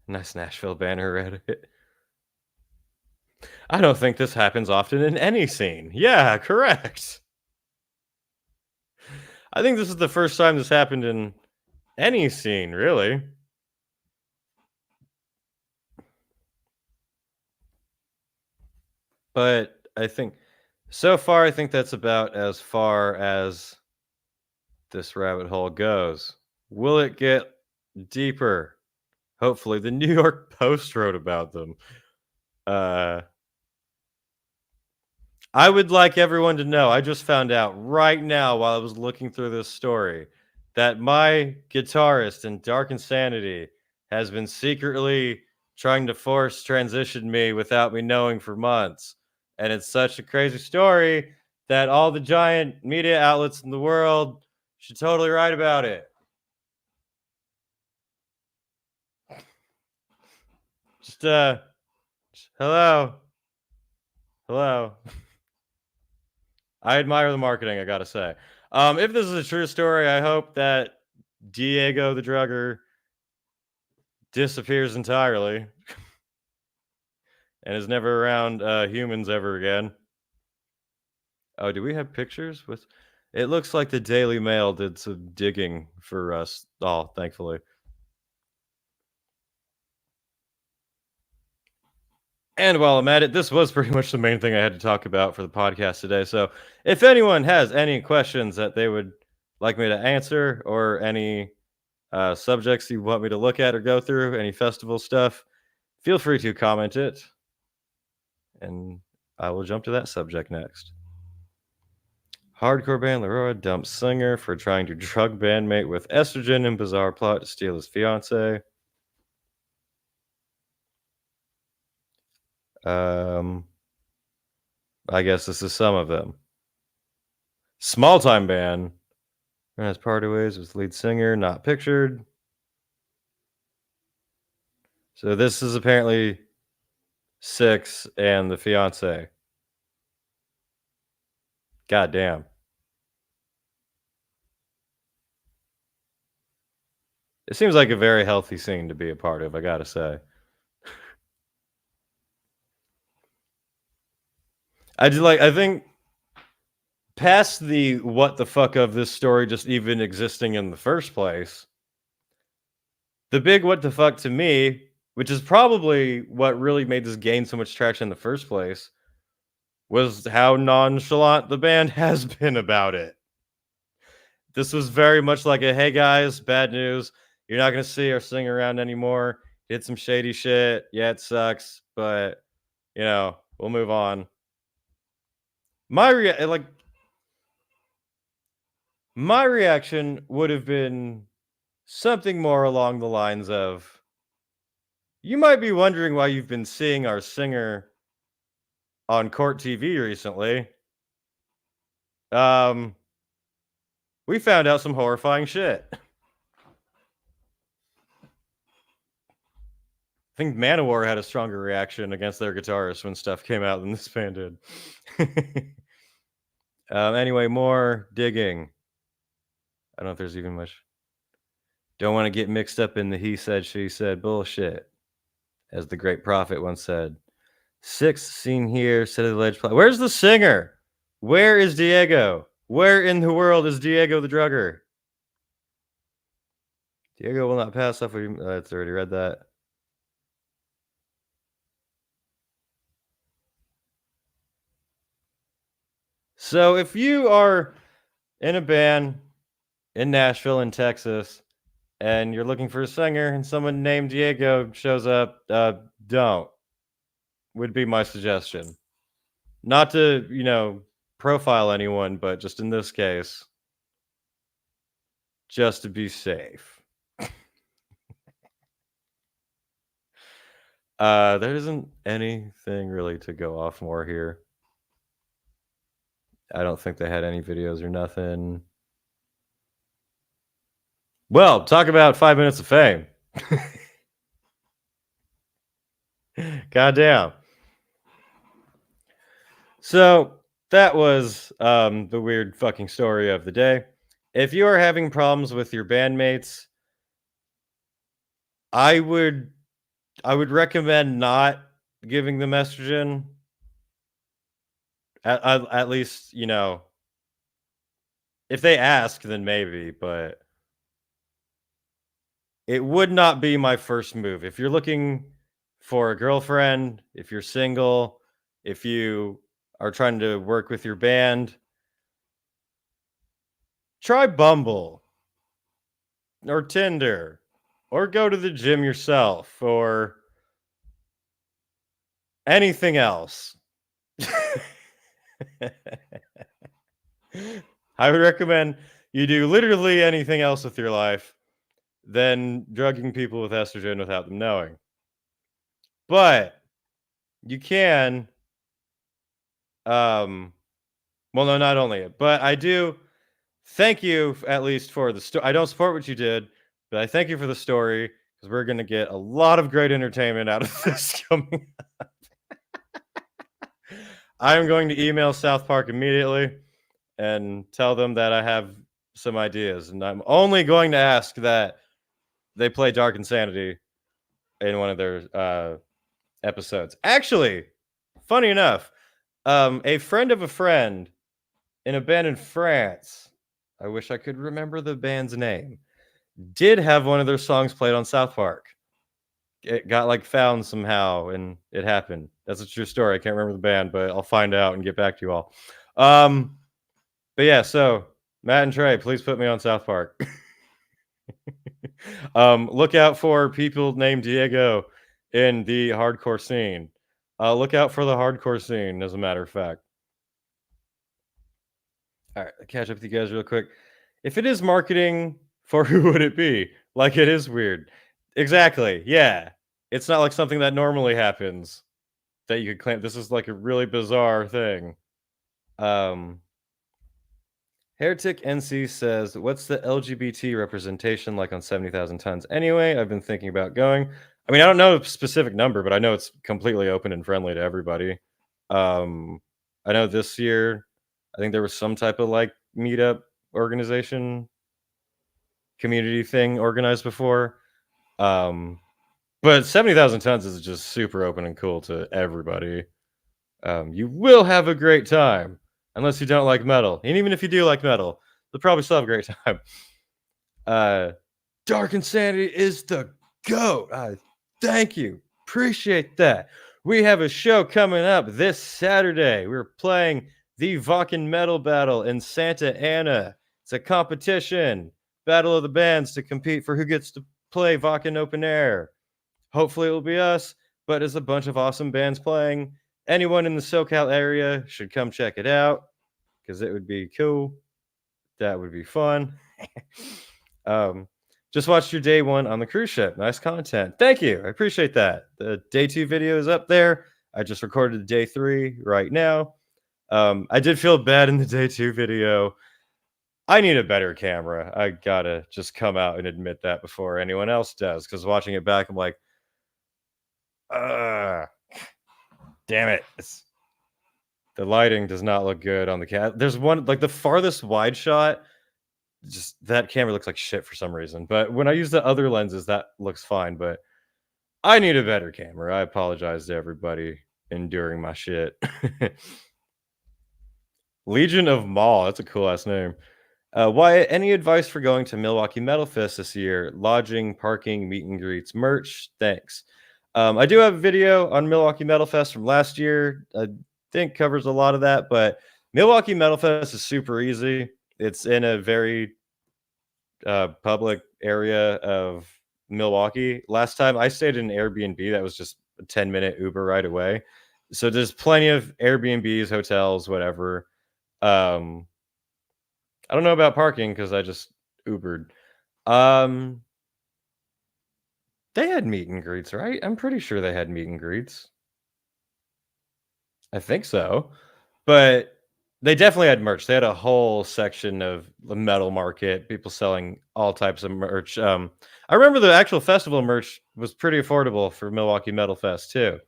Nice Nashville banner Reddit. I don't think this happens often in any scene. Yeah, correct. I think this is the first time this happened in any scene, really. But I think so far, I think that's about as far as this rabbit hole goes. Will it get deeper? Hopefully, the New York Post wrote about them. I would like everyone to know, I just found out right now while I was looking through this story that my guitarist in Dark Insanity has been secretly trying to force transition me without me knowing for months. And it's such a crazy story that all the giant media outlets in the world should totally write about it. Just hello. I admire the marketing, I gotta say. If this is a true story, I hope that Diego the drugger disappears entirely and is never around humans ever again. Oh, do we have pictures with? It looks like the Daily Mail did some digging for us all, thankfully. And while I'm at it, this was pretty much the main thing I had to talk about for the podcast today. So if anyone has any questions that they would like me to answer or any subjects you want me to look at or go through, any festival stuff, feel free to comment it. And I will jump to that subject next. Hardcore band Leroy dumps singer for trying to drug bandmate with estrogen in bizarre plot to steal his fiance. I guess this is some of them. Small time band has party ways with lead singer not pictured. So this is apparently 6 and the fiance. God damn. It seems like a very healthy scene to be a part of, I gotta say. I think past the what the fuck of this story just even existing in the first place, the big what the fuck to me, which is probably what really made this gain so much traction in the first place, was how nonchalant the band has been about it. This was very much like a, hey guys, bad news. You're not going to see our singer around anymore. Did some shady shit. Yeah, it sucks, but, you know, we'll move on. My reaction would have been something more along the lines of, you might be wondering why you've been seeing our singer on Court TV recently. We found out some horrifying shit. I think Manowar had a stronger reaction against their guitarist when stuff came out than this band did. Anyway, more digging. I don't know if there's even much. Don't want to get mixed up in the he said, she said bullshit. As the great prophet once said. 6 seen here, said the ledge. Where's the singer? Where is Diego? Where in the world is Diego the drugger? Diego will not pass off. That's already read that. So if you are in a band in Nashville, in Texas, and you're looking for a singer and someone named Diego shows up, don't. Would be my suggestion. Not to, profile anyone, but just in this case, just to be safe. There isn't anything really to go off more here. I don't think they had any videos or nothing. Well, talk about 5 minutes of fame. Goddamn. So that was the weird fucking story of the day. If you are having problems with your bandmates, I would recommend not giving them estrogen. At least, if they ask, then maybe, but it would not be my first move. If you're looking for a girlfriend, if you're single, if you are trying to work with your band, try Bumble or Tinder or go to the gym yourself or anything else. I would recommend you do literally anything else with your life than drugging people with estrogen without them knowing. But you can, well, no, not only, but I do thank you at least for the story. I don't support what you did, but I thank you for the story because we're going to get a lot of great entertainment out of this coming up. I'm going to email South Park immediately and tell them that I have some ideas, and I'm only going to ask that they play Dark Insanity in one of their episodes. Actually, funny enough, a friend of a friend in a band in France, I wish I could remember the band's name, did have one of their songs played on South Park. It got found somehow, and it happened. That's a true story. I can't remember the band, but I'll find out and get back to you all. But yeah, so Matt and Trey, please put me on South Park. Look out for people named Diego in the hardcore scene. Look out for the hardcore scene, as a matter of fact. All right, I'll catch up with you guys real quick. If it is marketing, for who would it be? Like, it is weird. Exactly. Yeah. It's not like something that normally happens that you could claim. This is like a really bizarre thing. Heretic NC says, what's the LGBT representation like on 70,000 tons? Anyway, I've been thinking about going. I mean, I don't know a specific number, but I know it's completely open and friendly to everybody. I know this year, I think there was some type of meetup organization community thing organized before. But 70,000 tons is just super open and cool to everybody. You will have a great time, unless you don't like metal. And even if you do like metal, you'll probably still have a great time. Dark Insanity is the GOAT. Thank you. Appreciate that. We have a show coming up this Saturday. We're playing the Vakken Metal Battle in Santa Ana. It's a competition. Battle of the bands to compete for who gets to play Vakken open air. Hopefully it will be us, but there's a bunch of awesome bands playing. Anyone in the SoCal area should come check it out because it would be cool. That would be fun. Just watched your day one on the cruise ship. Nice content. Thank you. I appreciate that. The day 2 video is up there. I just recorded the day 3 right now. I did feel bad in the day 2 video. I need a better camera. I gotta just come out and admit that before anyone else does, because watching it back, I'm like, damn it. The lighting does not look good on the camera. There's one, the farthest wide shot, just that camera looks like shit for some reason. But when I use the other lenses, that looks fine. But I need a better camera. I apologize to everybody enduring my shit. Legion of Mall. That's a cool ass name. Wyatt, any advice for going to Milwaukee Metal Fest this year? Lodging, parking, meet and greets, merch. Thanks. I do have a video on Milwaukee Metal Fest from last year. I think covers a lot of that, but Milwaukee Metal Fest is super easy. It's in a very public area of Milwaukee. Last time I stayed in an Airbnb that was just a 10-minute Uber ride away. So there's plenty of Airbnbs, hotels, whatever. I don't know about parking because I just Ubered. They had meet and greets, right? I'm pretty sure they had meet and greets. I think so. But they definitely had merch. They had a whole section of the metal market, people selling all types of merch. I remember the actual festival merch was pretty affordable for Milwaukee Metal Fest too.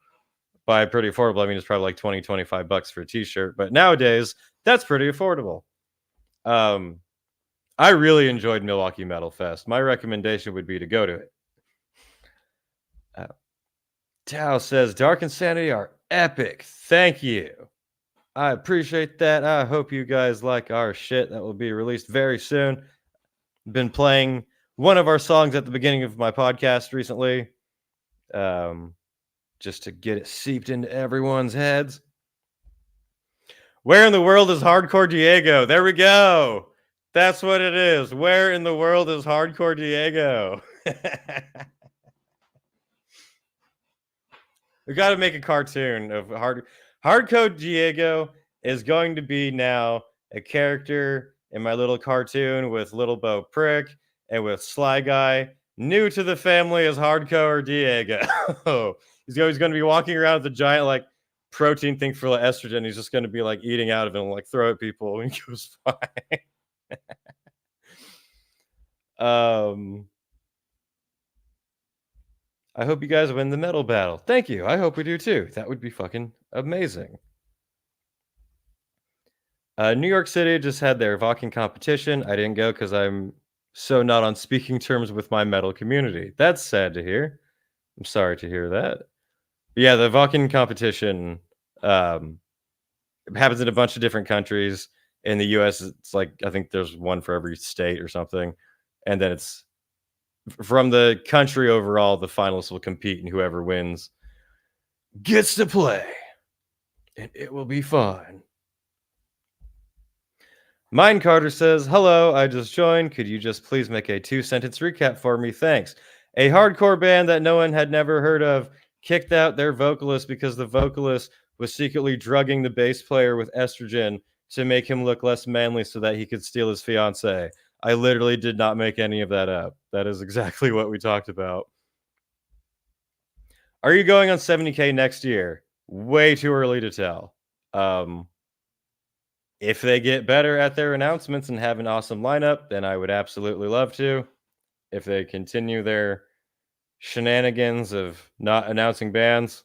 By pretty affordable, I mean it's probably like 20, 25 bucks for a t-shirt. But nowadays, that's pretty affordable. I really enjoyed Milwaukee Metal Fest. My recommendation would be to go to it. Tao says, Dark Insanity are epic. Thank you. I appreciate that. I hope you guys like our shit that will be released very soon. Been playing one of our songs at the beginning of my podcast recently, just to get it seeped into everyone's heads. Where in the world is Hardcore Diego? There we go. That's what it is. Where in the world is Hardcore Diego? We got to make a cartoon of Hardcore Diego is going to be now a character in my little cartoon with Little Bo Prick and with Sly Guy, new to the family as Hardcore Diego. He's going to be walking around with a giant like protein thing full of estrogen. He's just going to be like eating out of it and like throw at people and he goes fine. I hope you guys win the metal battle. Thank you. I hope we do too. That would be fucking amazing. New York City just had their Vocalist competition. I didn't go because I'm so not on speaking terms with my metal community. That's sad to hear. I'm sorry to hear that. But yeah, the Vocalist competition happens in a bunch of different countries. In the US, it's like, I think there's one for every state or something. And then it's from the country overall, the finalists will compete and whoever wins gets to play. And it will be fun. Mine Carter says, hello, I just joined. Could you just please make a 2-sentence recap for me? Thanks. A hardcore band that no one had never heard of kicked out their vocalist because the vocalist was secretly drugging the bass player with estrogen to make him look less manly so that he could steal his fiance. I literally did not make any of that up. That is exactly what we talked about. Are you going on 70K next year? Way too early to tell. If they get better at their announcements and have an awesome lineup, then I would absolutely love to. If they continue their shenanigans of not announcing bands,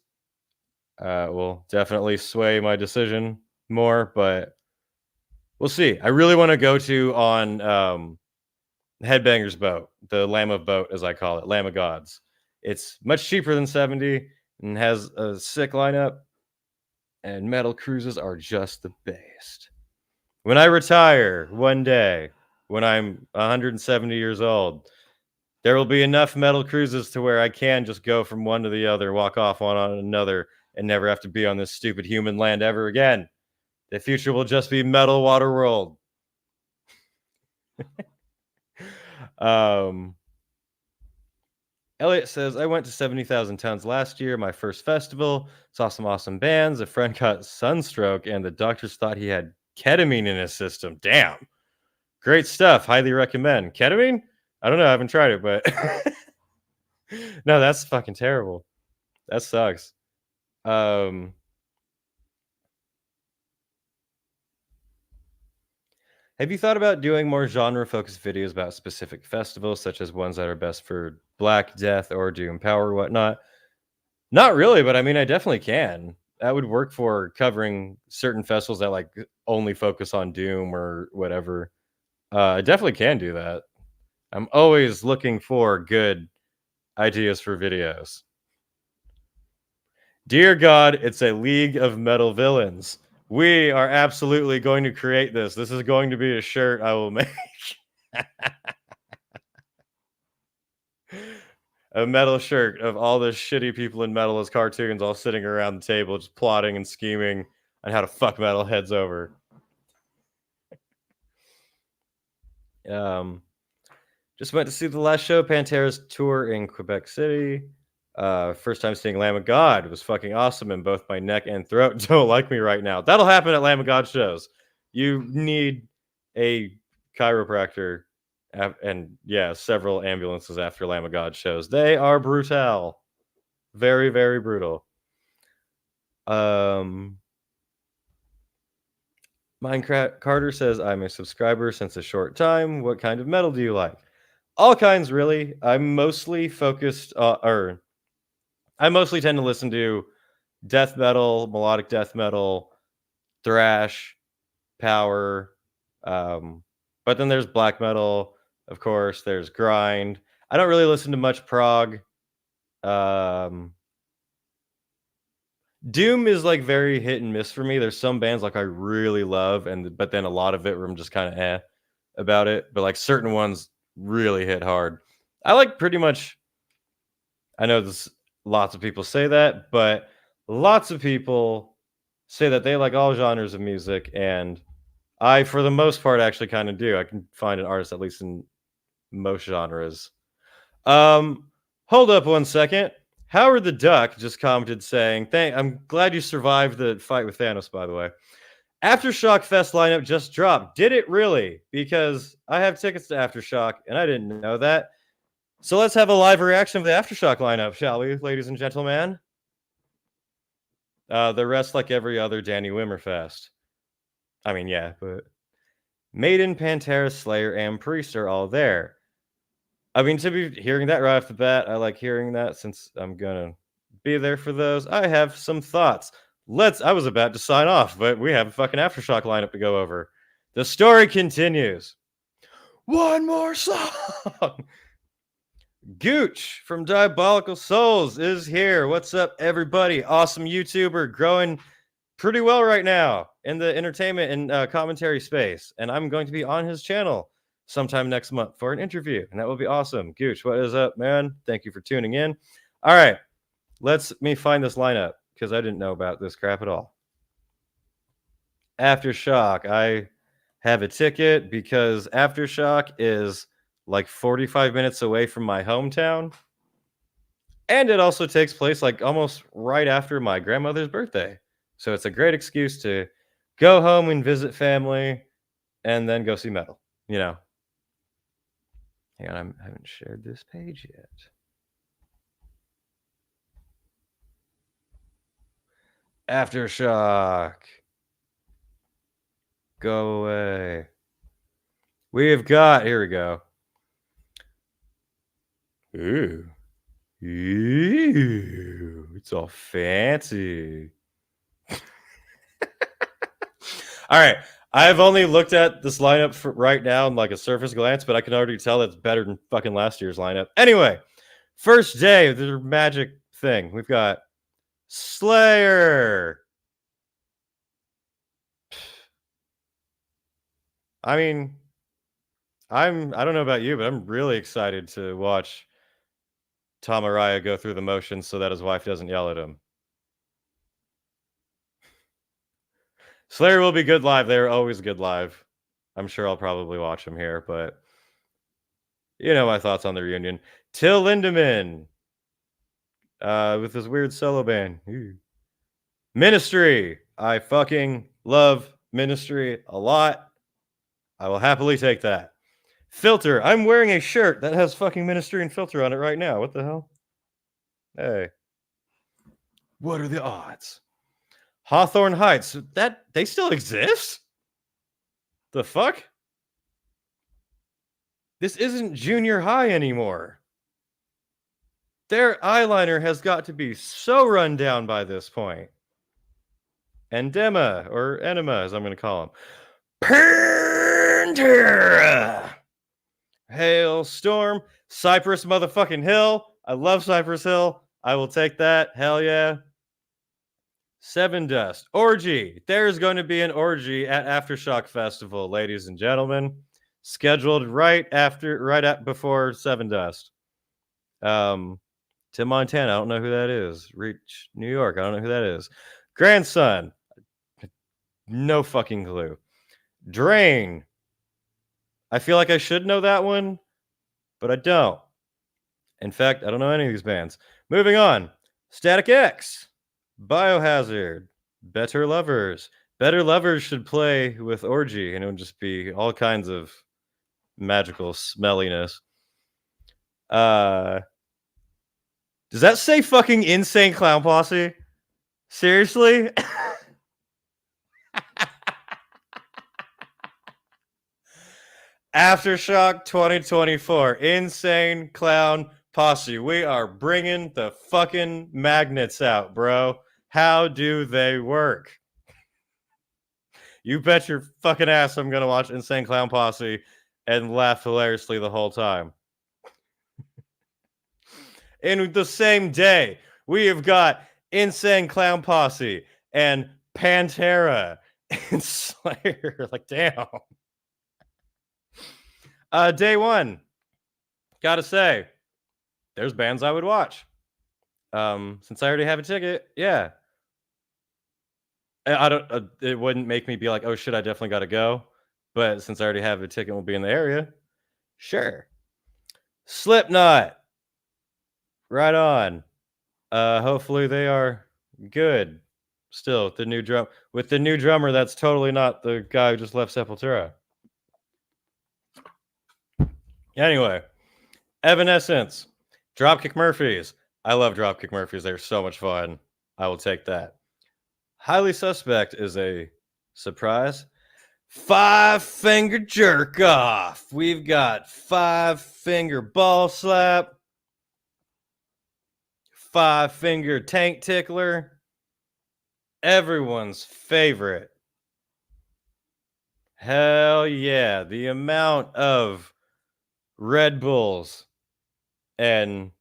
will definitely sway my decision more, but we'll see. I really want to go to on Headbanger's Boat, the Lamb of Boat, as I call it, Lamb of Gods. It's much cheaper than 70 and has a sick lineup, and metal cruises are just the best. When I retire one day, when I'm 170 years old, there will be enough metal cruises to where I can just go from one to the other, walk off one on another, and never have to be on this stupid human land ever again. The future will just be metal water world. Elliot says, I went to 70,000 Tons last year, my first festival. Saw some awesome bands. A friend got sunstroke, and the doctors thought he had ketamine in his system. Damn. Great stuff. Highly recommend. Ketamine? I don't know. I haven't tried it, but no, that's fucking terrible. That sucks. Have you thought about doing more genre-focused videos about specific festivals, such as ones that are best for Black Death or Doom Power or whatnot? Not really, but I mean, I definitely can. That would work for covering certain festivals that like only focus on Doom or whatever. I definitely can do that. I'm always looking for good ideas for videos. Dear God, it's a league of metal villains. We are absolutely going to create this. This is going to be a shirt I will make. A metal shirt of all the shitty people in metal as cartoons all sitting around the table just plotting and scheming on how to fuck metalheads over. Just went to see the last show, Pantera's tour in Quebec City. First time seeing Lamb of God. It was fucking awesome, and both my neck and throat don't like me right now. That'll happen at Lamb of God shows. You need a chiropractor and yeah, several ambulances after Lamb of God shows. They are brutal. Very, very brutal. Minecraft Carter says, I'm a subscriber since a short time. What kind of metal do you like? All kinds, really. I'm mostly focused, I mostly tend to listen to death metal, melodic death metal, thrash, power. But then there's black metal, of course. There's grind. I don't really listen to much prog. Doom is like very hit and miss for me. There's some bands like I really love, but then a lot of it where I'm just kind of about it. But like certain ones really hit hard. I like pretty much. I know lots of people say that, but lots of people say that they like all genres of music, and I, for the most part, actually kind of do. I can find an artist at least in most genres. Hold up one second. Howard the Duck just commented saying, I'm glad you survived the fight with Thanos, by the way. Aftershock Fest lineup just dropped. Did it really? Because I have tickets to Aftershock, and I didn't know that. So let's have a live reaction of the Aftershock lineup, shall we, ladies and gentlemen? The rest, like every other Danny Wimmerfest. I mean, yeah, but Maiden, Pantera, Slayer, and Priest are all there. I mean, to be hearing that right off the bat, I like hearing that since I'm gonna be there for those. I have some thoughts. I was about to sign off, but we have a fucking Aftershock lineup to go over. The story continues. One more song. Gooch from Diabolical Souls is here. What's up, everybody? Awesome YouTuber, growing pretty well right now in the entertainment and commentary space. And I'm going to be on his channel sometime next month for an interview, and that will be awesome. Gooch, what is up, man? Thank you for tuning in. All right, let me find this lineup because I didn't know about this crap at all. Aftershock, I have a ticket because Aftershock is like 45 minutes away from my hometown, and it also takes place like almost right after my grandmother's birthday, so it's a great excuse to go home and visit family and then go see metal, you know. Hang on, I haven't shared this page yet. Aftershock. Go away. We've got, here we go. Ooh. Ooh. It's all fancy. All right. I've only looked at this lineup for right now in like a surface glance, but I can already tell it's better than fucking last year's lineup. Anyway, first day of the magic thing. We've got Slayer. I mean, I don't know about you, but I'm really excited to watch Tom Araya go through the motions so that his wife doesn't yell at him. Slayer will be good live. They're always good live. I'm sure I'll probably watch them here, but you know my thoughts on the reunion. Till Lindemann with his weird solo band. Ooh. Ministry. I fucking love Ministry a lot. I will happily take that. Filter. I'm wearing a shirt that has fucking Ministry and Filter on it right now. What the hell? Hey. What are the odds? Hawthorne Heights. That they still exist? The fuck? This isn't junior high anymore. Their eyeliner has got to be so run down by this point. Endema, or Enema, as I'm going to call him. Pantera. Hailstorm. Cypress motherfucking Hill. I love Cypress Hill. I will take that. Hell yeah. Seven Dust. Orgy. There's going to be an orgy at Aftershock Festival, ladies and gentlemen. Scheduled right before Seven Dust. Tim Montana, I don't know who that is. Reach New York, I don't know who that is. Grandson, no fucking clue. Drain. I feel like I should know that one, but I don't. In fact, I don't know any of these bands. Moving on. Static X. Biohazard. Better Lovers. Better Lovers should play with Orgy, and it would just be all kinds of magical smelliness. Does that say fucking Insane Clown Posse? Seriously? Aftershock 2024. Insane Clown Posse. We are bringing the fucking magnets out, bro. How do they work? You bet your fucking ass I'm going to watch Insane Clown Posse and laugh hilariously the whole time. In the same day, we have got Insane Clown Posse and Pantera and Slayer. Like, damn. Day one. Gotta say, there's bands I would watch. Since I already have a ticket, yeah. I don't. It wouldn't make me be like, oh shit, I definitely got to go. But since I already have a ticket, and will be in the area. Sure. Slipknot. Right on. Hopefully they are good. Still, the new drummer. That's totally not the guy who just left Sepultura. Anyway, Evanescence, Dropkick Murphys. I love Dropkick Murphys. They're so much fun. I will take that. Highly Suspect is a surprise. Five Finger Jerk Off. We've got Five Finger Ball Slap. Five Finger Tank Tickler. Everyone's favorite. Hell yeah. The amount of Red Bulls and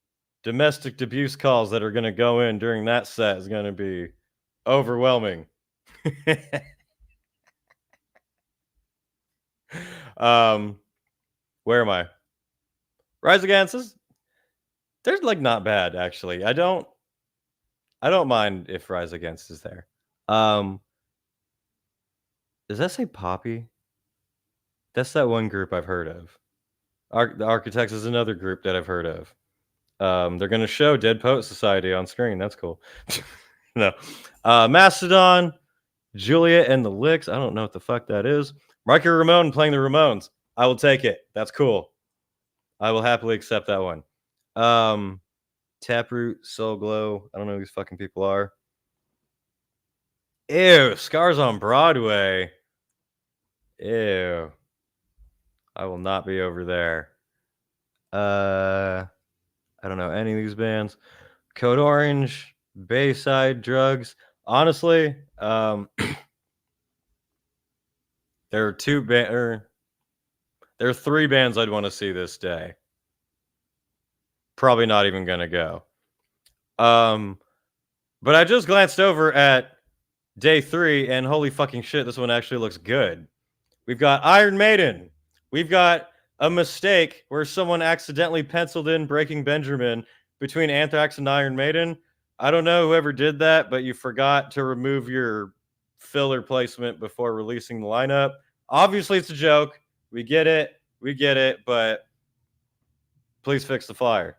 domestic abuse calls that are going to go in during that set is going to be overwhelming. Where am I? Rise Against is they're like not bad actually. I don't mind if Rise Against is there. Does that say Poppy? That's that one group I've heard of. The Architects is another group that I've heard of. They're going to show Dead Poet Society on screen. That's cool. No. Mastodon, Juliet and the Licks. I don't know what the fuck that is. Marky Ramone playing the Ramones. I will take it. That's cool. I will happily accept that one. Taproot, Soul Glow. I don't know who these fucking people are. Ew, Scars on Broadway. Ew. I will not be over there. I don't know any of these bands. Code Orange, Bayside, Drugs. Honestly, there are there are three bands I'd want to see this day. Probably not even gonna go. But I just glanced over at day 3, and holy fucking shit, this one actually looks good. We've got Iron Maiden. We've got a mistake where someone accidentally penciled in Breaking Benjamin between Anthrax and Iron Maiden. I don't know whoever did that, but you forgot to remove your filler placement before releasing the lineup. Obviously, it's a joke. We get it, but please fix the flyer.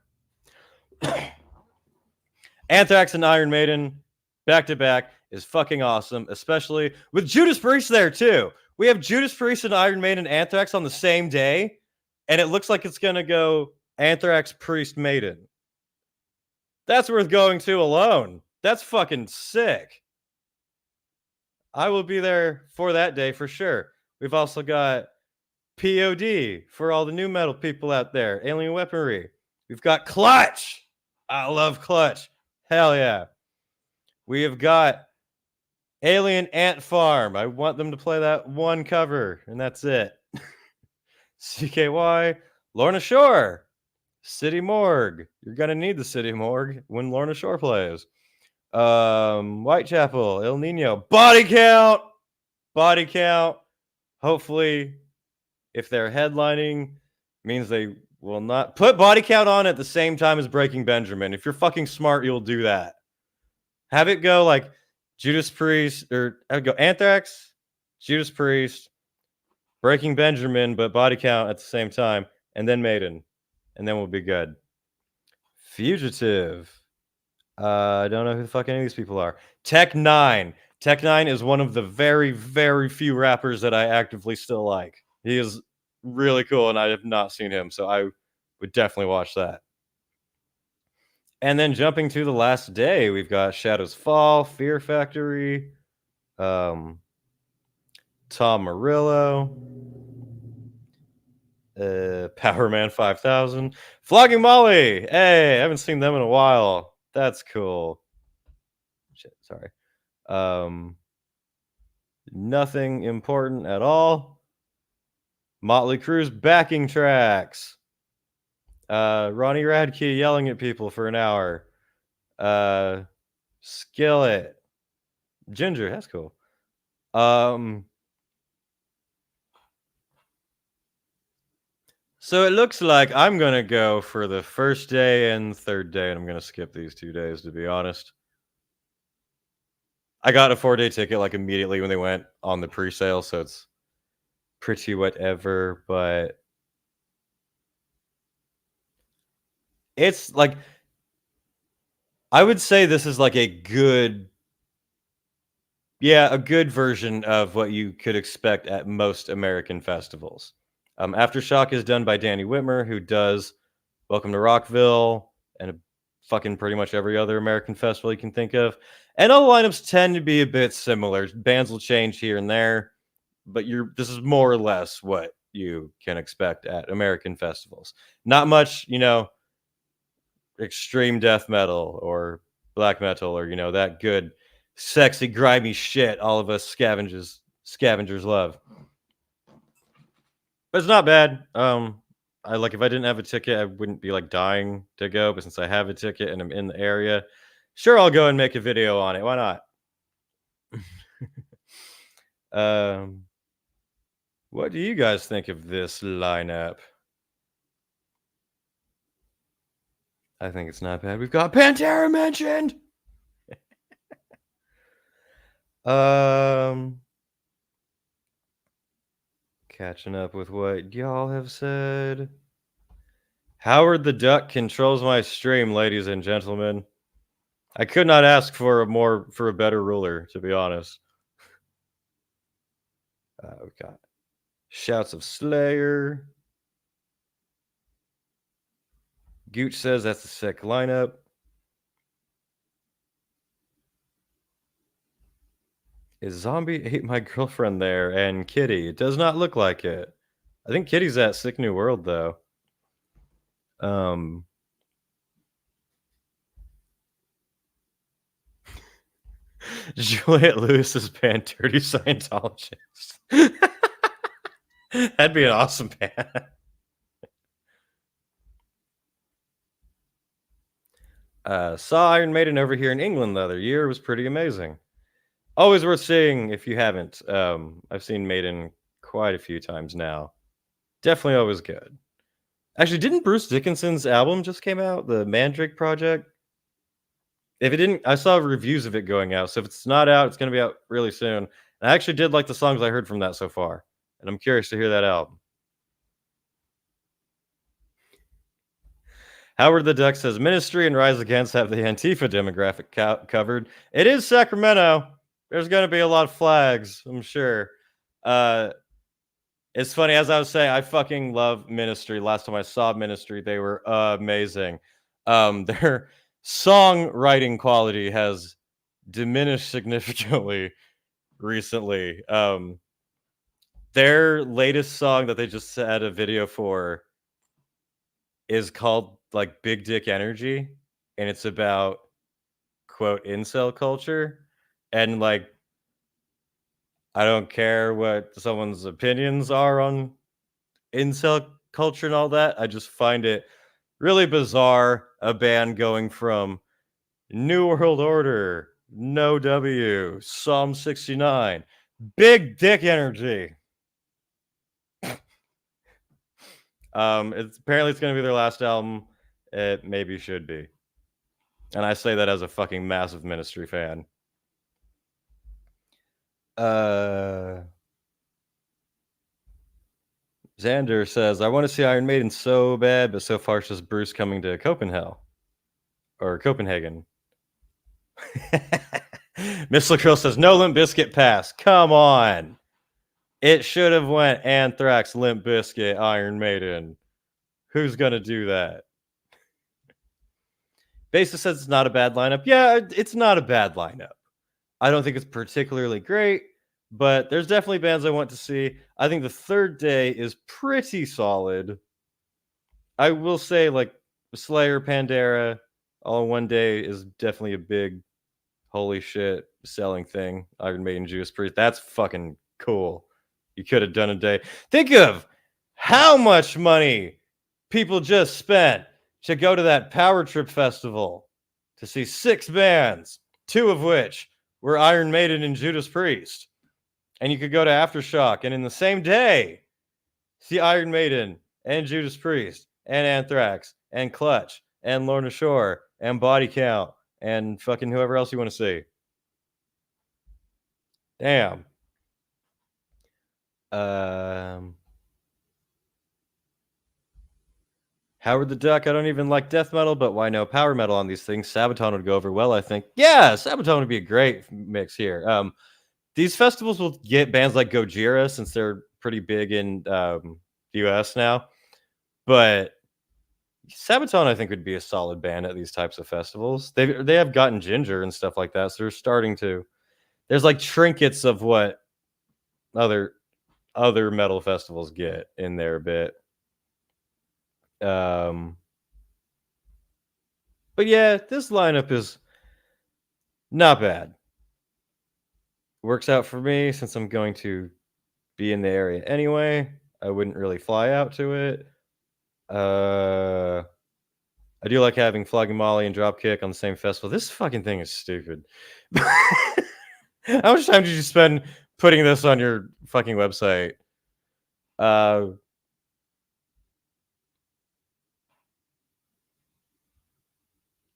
Anthrax and Iron Maiden back to back is fucking awesome, especially with Judas Priest there too. We have Judas Priest and Iron Maiden and Anthrax on the same day, and it looks like it's gonna go Anthrax, Priest, Maiden. That's worth going to alone. That's fucking sick. I will be there for that day for sure. We've also got POD for all the new metal people out there. Alien Weaponry. We've got Clutch. I love Clutch. Hell yeah. We have got Alien Ant Farm. I want them to play that one cover, and that's it. CKY. Lorna Shore. City Morgue. You're going to need the City Morgue when Lorna Shore plays. Whitechapel, El Nino, body count. Hopefully, if they're headlining, means they will not put body count on at the same time as Breaking Benjamin. If you're fucking smart, you'll do that. Have it go like Judas Priest, or have it go Anthrax, Judas Priest, Breaking Benjamin, but body count at the same time, and then Maiden, and then we'll be good. Fugitive. I don't know who the fuck any of these people are. Tech Nine. Tech Nine is one of the very, very few rappers that I actively still like. He is really cool, and I have not seen him, so I would definitely watch that. And then jumping to the last day, we've got Shadows Fall, Fear Factory, Tom Murillo, Power Man 5000, Flogging Molly. Hey, I haven't seen them in a while. That's cool. Shit, sorry. Nothing important at all. Motley Crue's backing tracks. Ronnie Radke yelling at people for an hour. Skillet. Ginger, that's cool. So it looks like I'm going to go for the first day and third day, and I'm going to skip these 2 days, to be honest. I got a 4-day ticket like immediately when they went on the pre-sale, so it's pretty whatever, but it's like, I would say this is like a good version of what you could expect at most American festivals. Aftershock is done by Danny Whitmer, who does Welcome to Rockville and fucking pretty much every other American festival you can think of. And all lineups tend to be a bit similar. Bands will change here and there, but this is more or less what you can expect at American festivals. Not much, extreme death metal or black metal or, that good, sexy, grimy shit all of us scavengers love. But it's not bad. I like, if I didn't have a ticket, I wouldn't be like dying to go, but since I have a ticket and I'm in the area, sure, I'll go and make a video on it. Why not? What do you guys think of this lineup? I think it's not bad. We've got Pantera mentioned. Catching up with what y'all have said. Howard the Duck controls my stream, ladies and gentlemen. I could not ask for a better ruler, to be honest. We've got Shouts of Slayer. Gooch says that's a sick lineup. Is Zombie Ate My Girlfriend there and Kitty? It does not look like it. I think Kitty's at Sick New World, though. Juliette Lewis's band, Dirty Scientologist. That'd be an awesome band. Saw Iron Maiden over here in England the other year. It was pretty amazing. Always worth seeing if you haven't. I've seen Maiden quite a few times now. Definitely always good. Actually, didn't Bruce Dickinson's album just came out? The Mandrake Project? If it didn't, I saw reviews of it going out. So if it's not out, it's going to be out really soon. And I actually did like the songs I heard from that so far. And I'm curious to hear that album. Howard the Duck says, Ministry and Rise Against have the Antifa demographic covered. It is Sacramento. There's going to be a lot of flags, I'm sure. It's funny, as I was saying, I fucking love Ministry. Last time I saw Ministry, they were amazing. Their songwriting quality has diminished significantly recently. Their latest song that they just had a video for is called like Big Dick Energy, and it's about quote incel culture. And like, I don't care what someone's opinions are on incel culture and all that. I just find it really bizarre, a band going from New World Order, No W, Psalm 69, Big Dick Energy. It's going to be their last album. It maybe should be. And I say that as a fucking massive Ministry fan. Xander says, I want to see Iron Maiden so bad, but so far it's just Bruce coming to Copenhagen. Miss LaCrill says, no Limp Bizkit pass. Come on. It should have went Anthrax, Limp Bizkit, Iron Maiden. Who's going to do that? Basis says it's not a bad lineup. Yeah, it's not a bad lineup. I don't think it's particularly great, but there's definitely bands I want to see. I think the Third Day is pretty solid. I will say, like, Slayer, Pandera, all in one day is definitely a big, holy shit, selling thing. Iron Maiden, Judas Priest, that's fucking cool. You could have done a day. Think of how much money people just spent to go to that Power Trip Festival to see 6 bands, 2 of which were Iron Maiden and Judas Priest. And you could go to Aftershock and in the same day see Iron Maiden and Judas Priest and Anthrax and Clutch and Lorna Shore and Body Count and fucking whoever else you want to see. Damn. Howard the Duck, I don't even like death metal, but why no power metal on these things? Sabaton would go over well, I think. Yeah, Sabaton would be a great mix here. These festivals will get bands like Gojira since they're pretty big in the US now. But Sabaton, I think, would be a solid band at these types of festivals. They have gotten Ginger and stuff like that, so they're starting to. There's like trinkets of what other metal festivals get in there a bit. But yeah, this lineup is not bad. Works out for me since I'm going to be in the area anyway. I wouldn't really fly out to it. I do like having Flogging Molly and Dropkick on the same festival. This fucking thing is stupid. How much time did you spend putting this on your fucking website?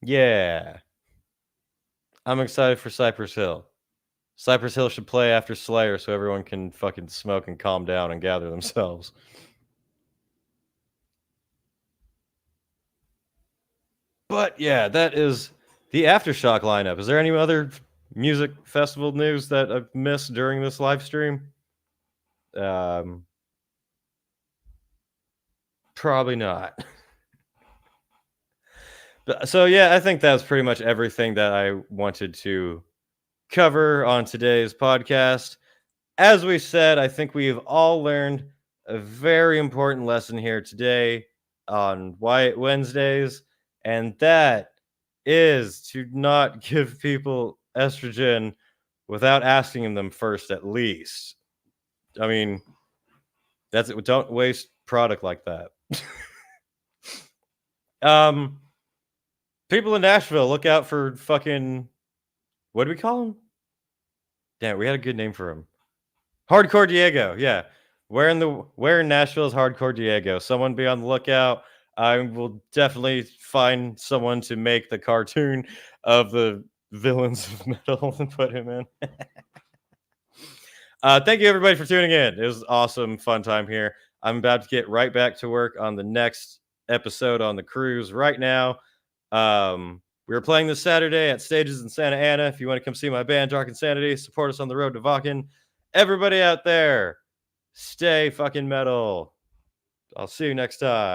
Yeah. I'm excited for Cypress Hill. Cypress Hill should play after Slayer so everyone can fucking smoke and calm down and gather themselves. But yeah, that is the Aftershock lineup. Is there any other music festival news that I've missed during this live stream? Probably not. So yeah, I think that's pretty much everything that I wanted to cover on today's podcast. As we said, I think we've all learned a very important lesson here today on Wyatt Wednesdays, and that is to not give people estrogen without asking them first, at least. I mean, that's it. Don't waste product like that. People in Nashville, look out for fucking, what do we call him? Damn, we had a good name for him. Hardcore Diego, yeah. Where in Nashville is Hardcore Diego? Someone be on the lookout. I will definitely find someone to make the cartoon of the villains of metal and put him in. Thank you everybody for tuning in. It was awesome, fun time here. I'm about to get right back to work on the next episode on the cruise right now. We were playing this Saturday at Stages in Santa Ana. If you want to come see my band, Dark Insanity, support us on the road to Vakken. Everybody out there, stay fucking metal. I'll see you next time.